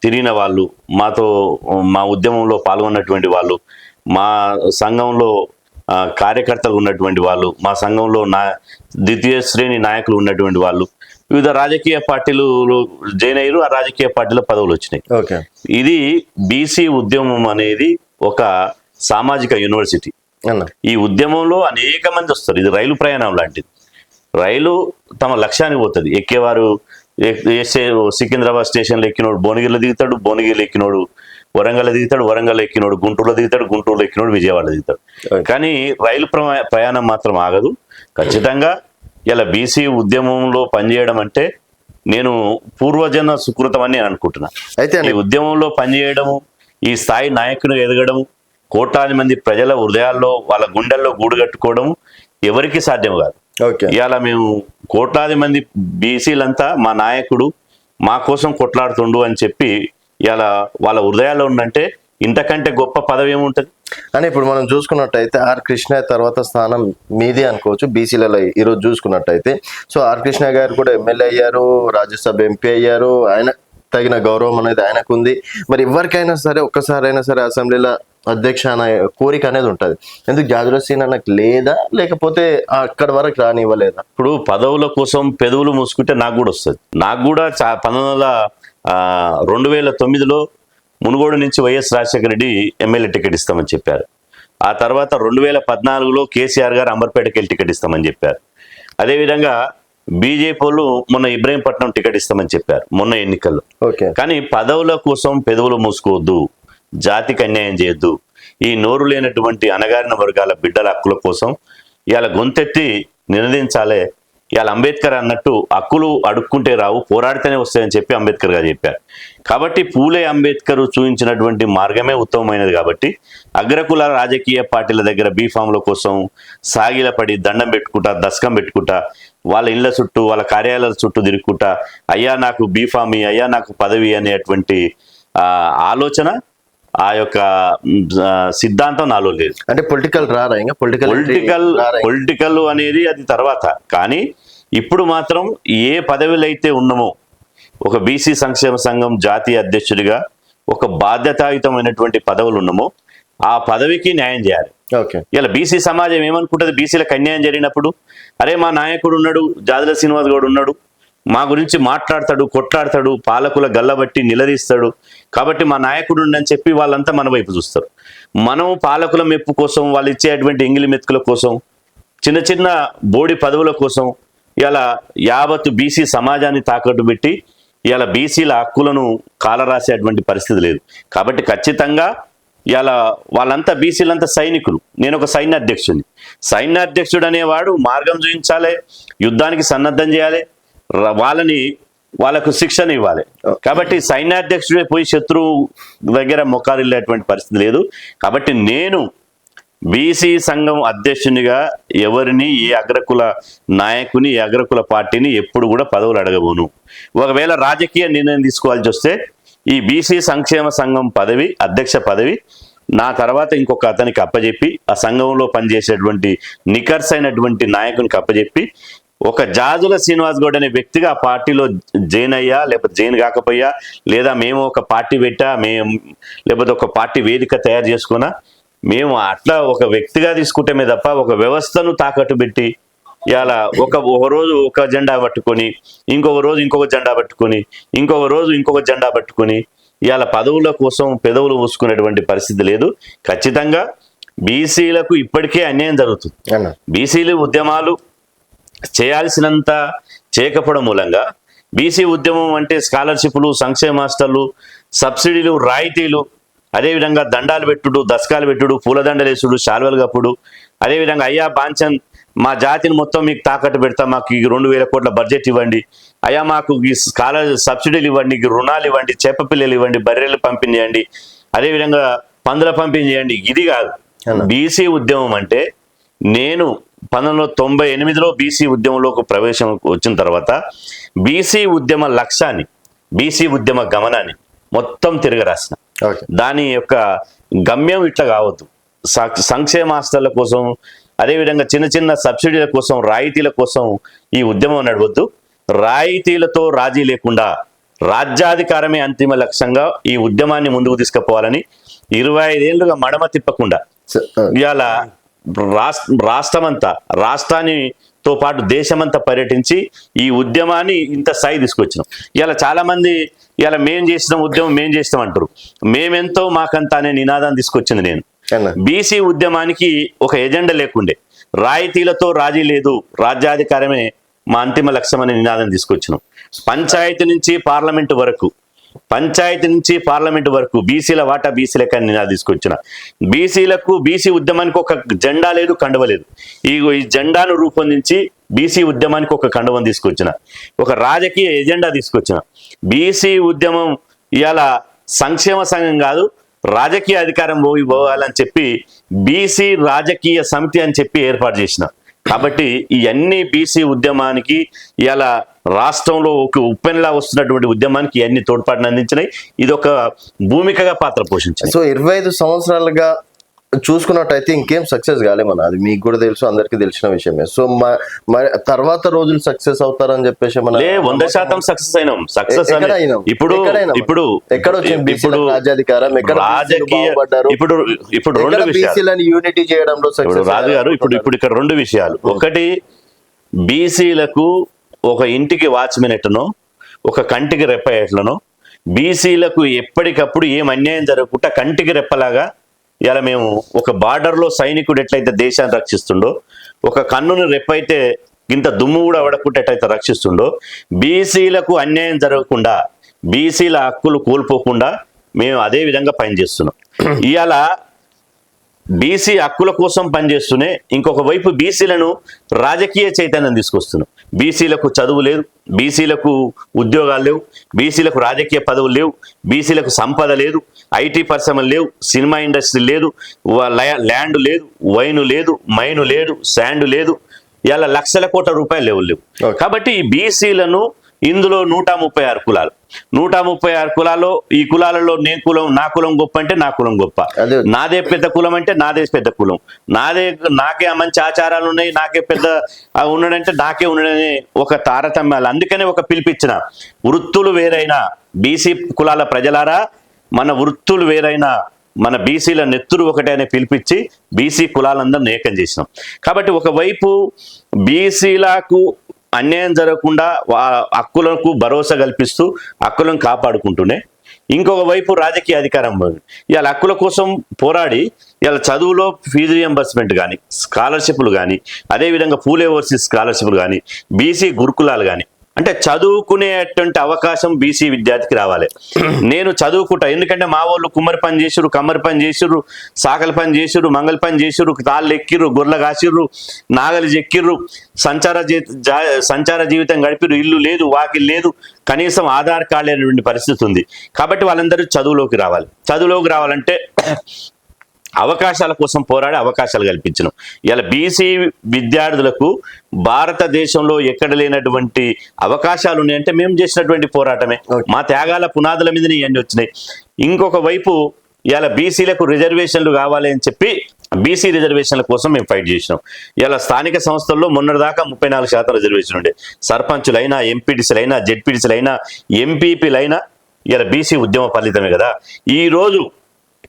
తిరిగిన వాళ్ళు, మా ఉద్యమంలో పాల్గొన్నటువంటి వాళ్ళు, మా సంఘంలో కార్యకర్తలు ఉన్నటువంటి వాళ్ళు, మా సంఘంలో ద్వితీయ శ్రేణి నాయకులు ఉన్నటువంటి వాళ్ళు వివిధ రాజకీయ పార్టీలు జాయిన్ అయ్యారు. ఆ రాజకీయ పార్టీలో పదవులు వచ్చినాయి. ఇది బీసీ ఉద్యమం అనేది ఒక సామాజిక యూనివర్సిటీ. ఈ ఉద్యమంలో అనేక మంది వస్తారు. ఇది రైలు ప్రయాణం లాంటిది. రైలు తమ లక్ష్యానికి పోతుంది. ఎక్కేవారు సికింద్రాబాద్ స్టేషన్లో ఎక్కినోడు భువనగిరిలో దిగుతాడు, భువనగిరిలో ఎక్కినోడు వరంగల్ దిగుతాడు, వరంగల్ ఎక్కినోడు గుంటూరులో దిగుతాడు, గుంటూరులో ఎక్కినోడు విజయవాడ దిగుతాడు. కానీ రైలు ప్రయాణం మాత్రం ఆగదు. ఖచ్చితంగా ఇలా బీసీ ఉద్యమంలో పనిచేయడం అంటే నేను పూర్వజన సుకృతం అని నేను అనుకుంటున్నా. అయితే ఈ ఉద్యమంలో పనిచేయడము, ఈ స్థాయి నాయకులు ఎదగడం, కోట్లాది మంది ప్రజల హృదయాల్లో వాళ్ళ గుండెల్లో గూడు కట్టుకోవడం ఎవరికి సాధ్యం కాదు. ఓకే, ఇవాళ మేము కోట్లాది మంది బీసీలంతా మా నాయకుడు మా కోసం కొట్లాడుతుండు అని చెప్పి ఇలా వాళ్ళ హృదయాల్లో ఉందంటే ఇంతకంటే గొప్ప పదవి ఏముంటది అని ఇప్పుడు మనం చూసుకున్నట్టయితే ఆర్ కృష్ణ తర్వాత స్థానం మీదే అనుకోవచ్చు బీసీలలో ఈరోజు చూసుకున్నట్టయితే. సో ఆర్ కృష్ణ గారు కూడా ఎమ్మెల్యే అయ్యారు, రాజ్యసభ ఎంపీ అయ్యారు, ఆయన తగిన గౌరవం అనేది ఆయనకు ఉంది. మరి ఎవరికైనా సరే ఒక్కసారైనా సరే అసెంబ్లీలో అధ్యక్ష అనే కోరిక అనేది ఉంటుంది. ఎందుకు జాజుల సీనన్నకు లేదా, లేకపోతే అక్కడి వరకు రానివ్వలేదా? ఇప్పుడు పదవుల కోసం పెదవులు మూసుకుంటే నాకు కూడా వస్తుంది. నాకు కూడా 2009లో మునుగోడు నుంచి YS Rajasekhara Reddy MLA ticket ఇస్తామని చెప్పారు. ఆ తర్వాత 2014లో కేసీఆర్ గారు అంబర్పేటకి వెళ్ళి టికెట్ ఇస్తామని చెప్పారు. అదేవిధంగా బీజేపీ వాళ్ళు మొన్న ఇబ్రహీంపట్నం టికెట్ ఇస్తామని చెప్పారు మొన్న ఎన్నికల్లో. ఓకే, కానీ పదవుల కోసం పెదవులు మూసుకోవద్దు, జాతికి అన్యాయం చేయొద్దు. ఈ నోరు లేనటువంటి అణగారిన వర్గాల బిడ్డల హక్కుల కోసం ఇవాళ గొంతెత్తి నినదించాలే. ఇవాళ అంబేద్కర్ అన్నట్టు హక్కులు అడుక్కుంటే రావు, పోరాడితేనే వస్తాయని చెప్పి అంబేద్కర్ గారు చెప్పారు. కాబట్టి పూలే అంబేద్కర్ చూపించినటువంటి మార్గమే ఉత్తమమైనది. కాబట్టి అగ్రకుల రాజకీయ పార్టీల దగ్గర బీఫామ్ల కోసం సాగిల పడి దండం పెట్టుకుంటా, దశకం పెట్టుకుంటా, వాళ్ళ ఇళ్ల చుట్టూ వాళ్ళ కార్యాలయాల చుట్టూ తిరుగుకుంటా అయ్యా నాకు బీఫామి, అయ్యా నాకు పదవి అనేటువంటి ఆలోచన, ఆ యొక్క సిద్ధాంతం నాలో లేదు. అంటే పొలిటికల్ రారా ఇంకా? పొలిటికల్ అనేది అది తర్వాత. కానీ ఇప్పుడు మాత్రం ఏ పదవిలో అయితే ఉన్నామో, ఒక బీసీ సంక్షేమ సంఘం జాతీయ అధ్యక్షుడిగా ఒక బాధ్యతాయుతమైనటువంటి పదవులు ఉన్నామో ఆ పదవికి న్యాయం చేయాలి. ఓకే, ఇలా బీసీ సమాజం ఏమనుకుంటుంది? బీసీలకు అన్యాయం జరిగినప్పుడు అరే మా నాయకుడు ఉన్నాడు, జాజుల శ్రీనివాస్ గౌడ్ ఉన్నాడు, మా గురించి మాట్లాడతాడు, కొట్లాడతాడు, పాలకుల గల్లబట్టి నిలదీస్తాడు, కాబట్టి మా నాయకుడు అని చెప్పి వాళ్ళంతా మన వైపు చూస్తారు. మనం పాలకుల మెప్పు కోసం, వాళ్ళు ఇచ్చేటువంటి ఎంగిలి మెతుకుల కోసం, చిన్న చిన్న బోడి పదవుల కోసం ఇలా యావత్తు బీసీ సమాజాన్ని తాకట్టు పెట్టి ఇలా బీసీల హక్కులను కాలరాసేటువంటి పరిస్థితి లేదు. కాబట్టి ఖచ్చితంగా ఇలా వాళ్ళంతా బీసీలంతా సైనికులు. నేను ఒక సైన్యాధ్యక్షుడిని. సైన్యాధ్యక్షుడు అనేవాడు మార్గం చూపించాలి, యుద్ధానికి సన్నద్ధం చేయాలి, వాళ్ళకు శిక్షణ ఇవ్వాలి. కాబట్టి సైన్యాధ్యక్షుడే పోయి శత్రువు దగ్గర మొక్కారిల్లేటువంటి పరిస్థితి లేదు. కాబట్టి నేను బీసీ సంఘం అధ్యక్షునిగా ఎవరిని, ఏ అగ్రకుల నాయకుని, ఏ అగ్రకుల పార్టీని ఎప్పుడు కూడా పదవులు అడగబోను. ఒకవేళ రాజకీయ నిర్ణయం తీసుకోవాల్సి వస్తే ఈ బీసీ సంక్షేమ సంఘం పదవి, అధ్యక్ష పదవి నా తర్వాత ఇంకొక అతనికి అప్పచెప్పి, ఆ సంఘంలో పనిచేసేటువంటి నికర్స్ అయినటువంటి నాయకునికి అప్పచెప్పి, ఒక జాజుల శ్రీనివాస్ గౌడ్ అనే వ్యక్తిగా ఆ పార్టీలో జైన్ అయ్యా, లేకపోతే జైన్ కాకపోయా, లేదా మేము ఒక పార్టీ పెట్టా, లేకపోతే ఒక పార్టీ వేదిక తయారు చేసుకున్నా, మేము అట్లా ఒక వ్యక్తిగా తీసుకుంటేమే తప్ప ఒక వ్యవస్థను తాకట్టు పెట్టి ఇలా ఒక రోజు ఒక జెండా పట్టుకొని, ఇంకొక రోజు ఇంకొక జెండా పట్టుకొని, ఇంకొక రోజు ఇంకొక జెండా పట్టుకొని ఇలా పదవుల కోసం పెదవులు మూసుకునేటువంటి పరిస్థితి లేదు. ఖచ్చితంగా బీసీలకు ఇప్పటికే అన్యాయం జరుగుతుంది. బీసీలు ఉద్యమాలు చేయాల్సినంత చేయకపోవడం మూలంగా బీసీ ఉద్యమం అంటే స్కాలర్షిప్లు, సంక్షేమ హాస్టళ్ళు, సబ్సిడీలు, రాయితీలు, అదేవిధంగా దండాలు పెట్టుడు, దశకాలు పెట్టుడు, పూలదండలేసుడు, శాల్వలు కప్పుడు, అదేవిధంగా అయ్యా బాంచన్ మా జాతిని మొత్తం మీకు తాకట్టు పెడతా, మాకు 2000 కోట్ల బడ్జెట్ ఇవ్వండి, అయ్యా మాకు ఈ సబ్సిడీలు ఇవ్వండి, రుణాలు ఇవ్వండి, చేప పిల్లలు ఇవ్వండి, బర్రెలు పంపిణీ చేయండి, అదేవిధంగా పందుల పంపిణీ చేయండి. ఇది కాదు బీసీ ఉద్యమం అంటే. నేను 1998లో బీసీ ఉద్యమంలోకి ప్రవేశం వచ్చిన తర్వాత బీసీ ఉద్యమ లక్ష్యాన్ని, బీసీ ఉద్యమ గమనాన్ని మొత్తం తిరగరాసిన. దాని యొక్క గమ్యం ఇట్లా కావద్దు. సంక్షేమ హాస్టళ్ల కోసం, అదేవిధంగా చిన్న చిన్న సబ్సిడీల కోసం, రాయితీల కోసం ఈ ఉద్యమం నడవద్దు. రాయితీలతో రాజీ లేకుండా రాజ్యాధికారమే అంతిమ లక్ష్యంగా ఈ ఉద్యమాన్ని ముందుకు తీసుకుపోవాలని 25 ఏళ్లుగా మడమ తిప్పకుండా ఇవాళ రాష్ట్రానితో పాటు దేశమంతా పర్యటించి ఈ ఉద్యమాన్ని ఇంత స్థాయి తీసుకొచ్చినాం. ఇలా చాలా మంది ఇలా మేం చేసిన ఉద్యమం మేం చేస్తాం అంటారు. మేమెంతో మాకంత అనే నినాదాన్ని తీసుకొచ్చింది నేను. బీసీ ఉద్యమానికి ఒక ఎజెండా లేకుండే, రాయితీలతో రాజీ లేదు, రాజ్యాధికారమే మా అంతిమ లక్ష్యం అనే నినాదం తీసుకొచ్చినాం. పంచాయతీ నుంచి పార్లమెంటు వరకు పంచాయతీ నుంచి పార్లమెంట్ వరకు బీసీల వాటా బీసీలకి అని నినాది తీసుకొచ్చిన. బీసీలకు బీసీ ఉద్యమానికి ఒక జెండా లేదు, కండువ లేదు. ఈ జెండాను రూపొందించి బీసీ ఉద్యమానికి ఒక కండువం తీసుకొచ్చిన, ఒక రాజకీయ ఎజెండా తీసుకొచ్చిన. బీసీ ఉద్యమం ఇవాళ సంక్షేమ సంఘం కాదు, రాజకీయ అధికారం పోవాలని చెప్పి బీసీ రాజకీయ సమితి అని చెప్పి ఏర్పాటు చేసిన. కాబట్టి ఇవన్నీ బీసీ ఉద్యమానికి ఇలా రాష్ట్రంలో ఒక ఉప్పెనలా వస్తున్నటువంటి ఉద్యమానికి ఇవన్నీ తోడ్పాటును అందించినాయి. ఇది ఒక భూమికగా పాత్ర పోషించింది. సో 25 సంవత్సరాలుగా చూసుకున్నట్టయితే ఇంకేం సక్సెస్ కాలేమన్నా, అది మీకు కూడా తెలుసు, అందరికీ తెలిసిన విషయమే. సో మరి తర్వాత రోజులు సక్సెస్ అవుతారని చెప్పేసి 100% సక్సెస్ అయినాం. సక్సెస్ ఇప్పుడు ఎక్కడ వచ్చింది బీసీల రాజ్యాధికారం, రాజకీయ ఇప్పుడు రెండు విషయాలు యూనిటీ చేయడంలో సక్సెస్ రాజు గారు. ఇప్పుడు ఇక్కడ రెండు విషయాలు. ఒకటి, బీసీలకు ఒక ఇంటికి వాచ్మెన్ ఎట్లనో, ఒక కంటికి రెప్ప ఎట్లనో, బీసీలకు ఎప్పటికప్పుడు ఏం అన్యాయం జరగకుండా కంటికి రెప్పలాగా ఇలా మేము ఒక బార్డర్లో సైనికుడు ఎట్లయితే దేశాన్ని రక్షిస్తుండో, ఒక కన్నును రెప్పైతే ఇంత దుమ్ము కూడా పడకుండా ఎట్లయితే రక్షిస్తుండో, బీసీలకు అన్యాయం జరగకుండా, బీసీల హక్కులు కోల్పోకుండా మేము అదే విధంగా పనిచేస్తున్నాం. ఇవాళ బీసీ హక్కుల కోసం పనిచేస్తూనే ఇంకొక వైపు బీసీలను రాజకీయ చైతన్యం తీసుకొస్తున్నాం. బీసీలకు చదువు లేదు, బీసీలకు ఉద్యోగాలు లేవు, బీసీలకు రాజకీయ పదవులు లేవు, బీసీలకు సంపద లేదు, ఐటీ పరిశ్రమలు లేవు, సినిమా ఇండస్ట్రీ లేదు, ల్యాండ్ లేదు, వైను లేదు, మైను లేదు, శాండ్ లేదు, ఇలా లక్షల కోట్ల రూపాయలు లేవు. కాబట్టి ఈ బీసీలను ఇందులో 136 కులాలు, 136 కులాల్లో ఈ కులాలలో నేను కులం, నా కులం గొప్ప అంటే నా కులం గొప్ప, నాదే పెద్ద కులం అంటే నాదే పెద్ద కులం, నాకే మంచి ఆచారాలు ఉన్నాయి, నాకే పెద్ద ఉన్నాడంటే నాకే ఉండడని ఒక తారతమ్యాలు. అందుకనే ఒక పిలిపించిన, వృత్తులు వేరైనా బీసీ కులాల ప్రజలారా, మన వృత్తులు వేరైనా మన బీసీల నెత్తురు ఒకటే అని పిలిపించి బీసీ కులాలందరిని ఏకం చేసినాం. కాబట్టి ఒకవైపు బీసీలకు అన్యాయం జరగకుండా హక్కులకు భరోసా కల్పిస్తూ హక్కులను కాపాడుకుంటూనే, ఇంకొక వైపు రాజకీయ అధికారం ఇవాళ హక్కుల కోసం పోరాడి ఇవాళ చదువులో ఫీజు రియంబర్స్మెంట్ కానీ, స్కాలర్షిప్లు కానీ, అదేవిధంగా పూలే ఓవర్సీస్ స్కాలర్షిప్లు కానీ, బీసీ గురుకులాలు కానీ, అంటే చదువుకునేటువంటి అవకాశం బీసీ విద్యార్థికి రావాలి. నేను చదువుకుంటా, ఎందుకంటే మా వాళ్ళు కుమ్మరి పని చేసిర్రు, కమ్మరి పని చేసిర్రు, సాకల పని చేసిర్రు, మంగళ పని చేసిర్రు, తాళ్ళు ఎక్కిర్రు, గొర్రెలు కాసిర్రు, నాగలి చెక్కిర్రు, సంచార జీవితం గడిపిర్రు, ఇల్లు లేదు, వాకిల్ లేదు, కనీసం ఆధార్ కార్డు లేనటువంటి పరిస్థితి ఉంది. కాబట్టి వాళ్ళందరూ చదువులోకి రావాలి. చదువులోకి రావాలంటే అవకాశాల కోసం పోరాడి అవకాశాలు కల్పించడం. ఇలా బీసీ విద్యార్థులకు భారతదేశంలో ఎక్కడ లేనటువంటి అవకాశాలు ఉన్నాయంటే మేము చేసినటువంటి పోరాటమే, మా త్యాగాల పునాదుల మీదనే ఇవన్నీ వచ్చినాయి. ఇంకొక వైపు ఇలా బీసీలకు రిజర్వేషన్లు కావాలి అని చెప్పి బీసీ రిజర్వేషన్ల కోసం మేము ఫైట్ చేసినాం. ఇలా స్థానిక సంస్థల్లో మొన్నటిదాకా 34% రిజర్వేషన్ ఉండే, సర్పంచులైనా, ఎంపీటీసీలైనా, జెడ్పీటీసీలైనా, ఎంపీపీలైనా ఇలా బీసీ ఉద్యమ ఫలితమే కదా. ఈరోజు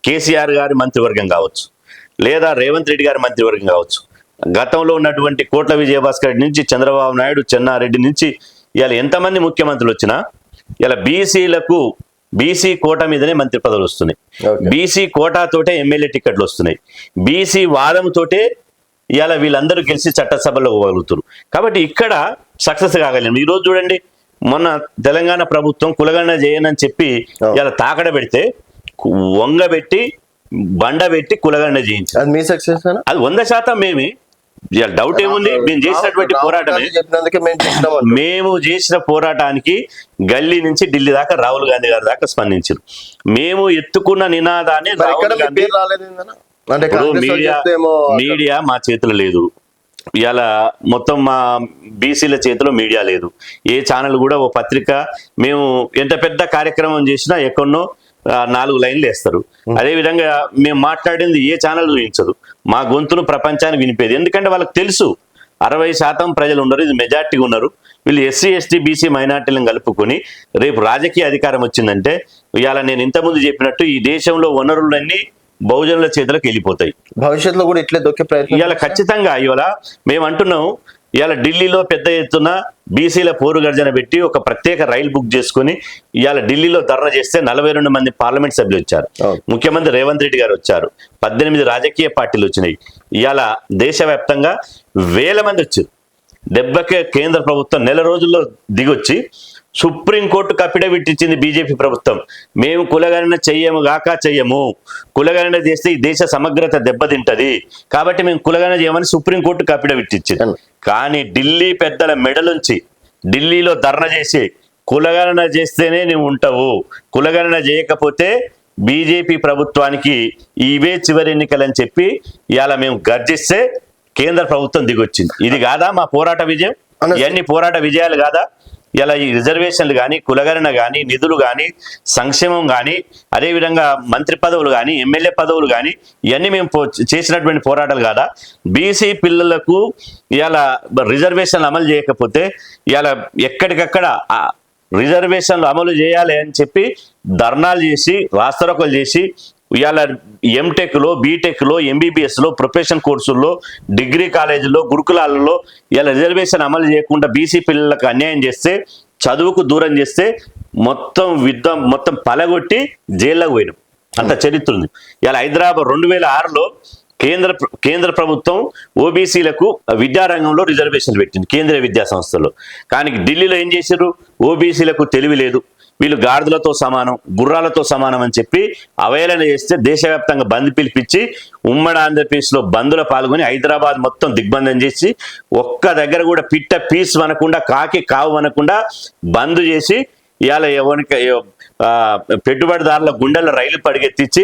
కేసీఆర్ గారి మంత్రివర్గం కావచ్చు, లేదా రేవంత్ రెడ్డి గారి మంత్రివర్గం కావచ్చు, గతంలో ఉన్నటువంటి కోట్ల విజయభాస్కర్ రెడ్డి నుంచి చంద్రబాబు నాయుడు, చెన్నారెడ్డి నుంచి ఇలా ఎంతమంది ముఖ్యమంత్రులు వచ్చినా ఇలా బీసీలకు బీసీ కోటా మీదనే మంత్రి పదవులు వస్తున్నాయి, బీసీ కోటాతోటే ఎమ్మెల్యే టికెట్లు వస్తున్నాయి, బీసీ వాదంతోటే ఇలా వీళ్ళందరూ గెలిచి చట్టసభలో పోగలుగుతారు. కాబట్టి ఇక్కడ సక్సెస్ కాగలేము. ఈరోజు చూడండి, మొన్న తెలంగాణ ప్రభుత్వం కులగణన చేయనని చెప్పి ఇలా తాకడ పెడితే వంగబెట్టి బండబెట్టి కులగండ చేయించారు. అది మీ సక్సెస్, అది 100% మేమే. డౌట్ ఏముంది? మేము చేసినటువంటి పోరాటమే. మేము చేసిన పోరాటానికి గల్లీ నుంచి ఢిల్లీ దాకా రాహుల్ గాంధీ గారి దాకా స్పందించారు. మేము ఎత్తుకున్న నినాదాన్ని రాహుల్ గాంధీ, మీడియా మా చేతిలో లేదు. ఇవాళ మొత్తం మా బీసీల చేతిలో మీడియా లేదు. ఏ ఛానల్ కూడా, ఓ పత్రిక, మేము ఎంత పెద్ద కార్యక్రమం చేసినా ఎక్కడనో 4 లైన్లు వేస్తారు. అదేవిధంగా మేము మాట్లాడింది ఏ ఛానల్ చూపించదు. మా గొంతును ప్రపంచానికి వినిపేది. ఎందుకంటే వాళ్ళకి తెలుసు 60% ప్రజలు ఉన్నారు, ఇది మెజార్టీ ఉన్నారు, వీళ్ళు ఎస్సీ, ఎస్టీ, బీసీ మైనార్టీలను కలుపుకొని రేపు రాజకీయ అధికారం వచ్చిందంటే ఇవాళ నేను ఇంతకుముందు చెప్పినట్టు ఈ దేశంలో వనరులన్నీ బహుజనుల చేతులకు వెళ్ళిపోతాయి. భవిష్యత్తులో కూడా ఇట్లే దొక్కే ప్రయత్నం ఇవాళ ఖచ్చితంగా. ఇవాళ మేము అంటున్నాం, ఇవాళ ఢిల్లీలో పెద్ద ఎత్తున బీసీల పోరు గర్జన పెట్టి ఒక ప్రత్యేక రైలు బుక్ చేసుకుని ఇవాళ ఢిల్లీలో ధర్నా చేస్తే 42 మంది పార్లమెంట్ సభ్యులు వచ్చారు. ముఖ్యమంత్రి రేవంత్ రెడ్డి గారు వచ్చారు. 18 రాజకీయ పార్టీలు వచ్చినాయి. ఇవాళ దేశవ్యాప్తంగా 1000 మంది వచ్చారు. 70కే కేంద్ర ప్రభుత్వం నెల రోజుల్లో దిగొచ్చి సుప్రీంకోర్టుకు అఫిడవిట్ ఇచ్చింది బీజేపీ ప్రభుత్వం. మేము కులగణన చెయ్యము గాక చెయ్యము, కులగణన చేస్తే ఈ దేశ సమగ్రత దెబ్బతింటది, కాబట్టి మేము కులగణన చేయమని సుప్రీంకోర్టుకు అఫిడవిట్ ఇచ్చింది. కానీ ఢిల్లీ పెద్దల మెడలుంచి ఢిల్లీలో ధర్నా చేసి కులగణన చేస్తేనే నువ్వు ఉంటావు, కులగణన చేయకపోతే బీజేపీ ప్రభుత్వానికి ఇవే చివరి ఎన్నికలని చెప్పి ఇవాళ మేము గర్జిస్తే కేంద్ర ప్రభుత్వం దిగొచ్చింది. ఇది కాదా మా పోరాట విజయం? ఇవన్నీ పోరాట విజయాలు కాదా? ఇలా ఈ రిజర్వేషన్లు కానీ, కులగణన కానీ, నిధులు కానీ, సంక్షేమం కానీ, అదేవిధంగా మంత్రి పదవులు కానీ, ఎమ్మెల్యే పదవులు కానీ, ఇవన్నీ మేము చేసినటువంటి పోరాటాలు కాదా? బీసీ పిల్లలకు ఇలా రిజర్వేషన్లు అమలు చేయకపోతే ఇలా ఎక్కడికక్కడ రిజర్వేషన్లు అమలు చేయాలి అని చెప్పి ధర్నాలు చేసి, రాస్తారోకోలు చేసి, ఇవాళ ఎంటెక్లో, బీటెక్లో, ఎంబీబీఎస్లో, ప్రొఫెషన్ కోర్సుల్లో, డిగ్రీ కాలేజీల్లో, గురుకులాలలో ఇలా రిజర్వేషన్ అమలు చేయకుండా బీసీ పిల్లలకు అన్యాయం చేస్తే, చదువుకు దూరం చేస్తే మొత్తం పలగొట్టి జైల్లోకి పోయినాం. అంత చరిత్ర ఉంది. ఇలా హైదరాబాద్ 2006లో కేంద్ర ప్రభుత్వం ఓబీసీలకు విద్యారంగంలో రిజర్వేషన్లు పెట్టింది కేంద్రీయ విద్యా సంస్థలో. కానీ ఢిల్లీలో ఏం చేశారు? ఓబీసీలకు తెలివి లేదు, వీళ్ళు గాడిదలతో సమానం, గుర్రాలతో సమానం అని చెప్పి అవహేళన చేస్తే దేశవ్యాప్తంగా బంద్ పిలిపించి ఉమ్మడి ఆంధ్రప్రదేశ్లో బంద్లో పాల్గొని హైదరాబాద్ మొత్తం దిగ్బంధం చేసి ఒక్క దగ్గర కూడా పిట్ట పీస్ అనకుండా, కాకి కావు అనకుండా బంద్ చేసి ఇవాళ ఎవరికి పెట్టుబడిదారుల గుండెల రైలు పరిగెత్తించి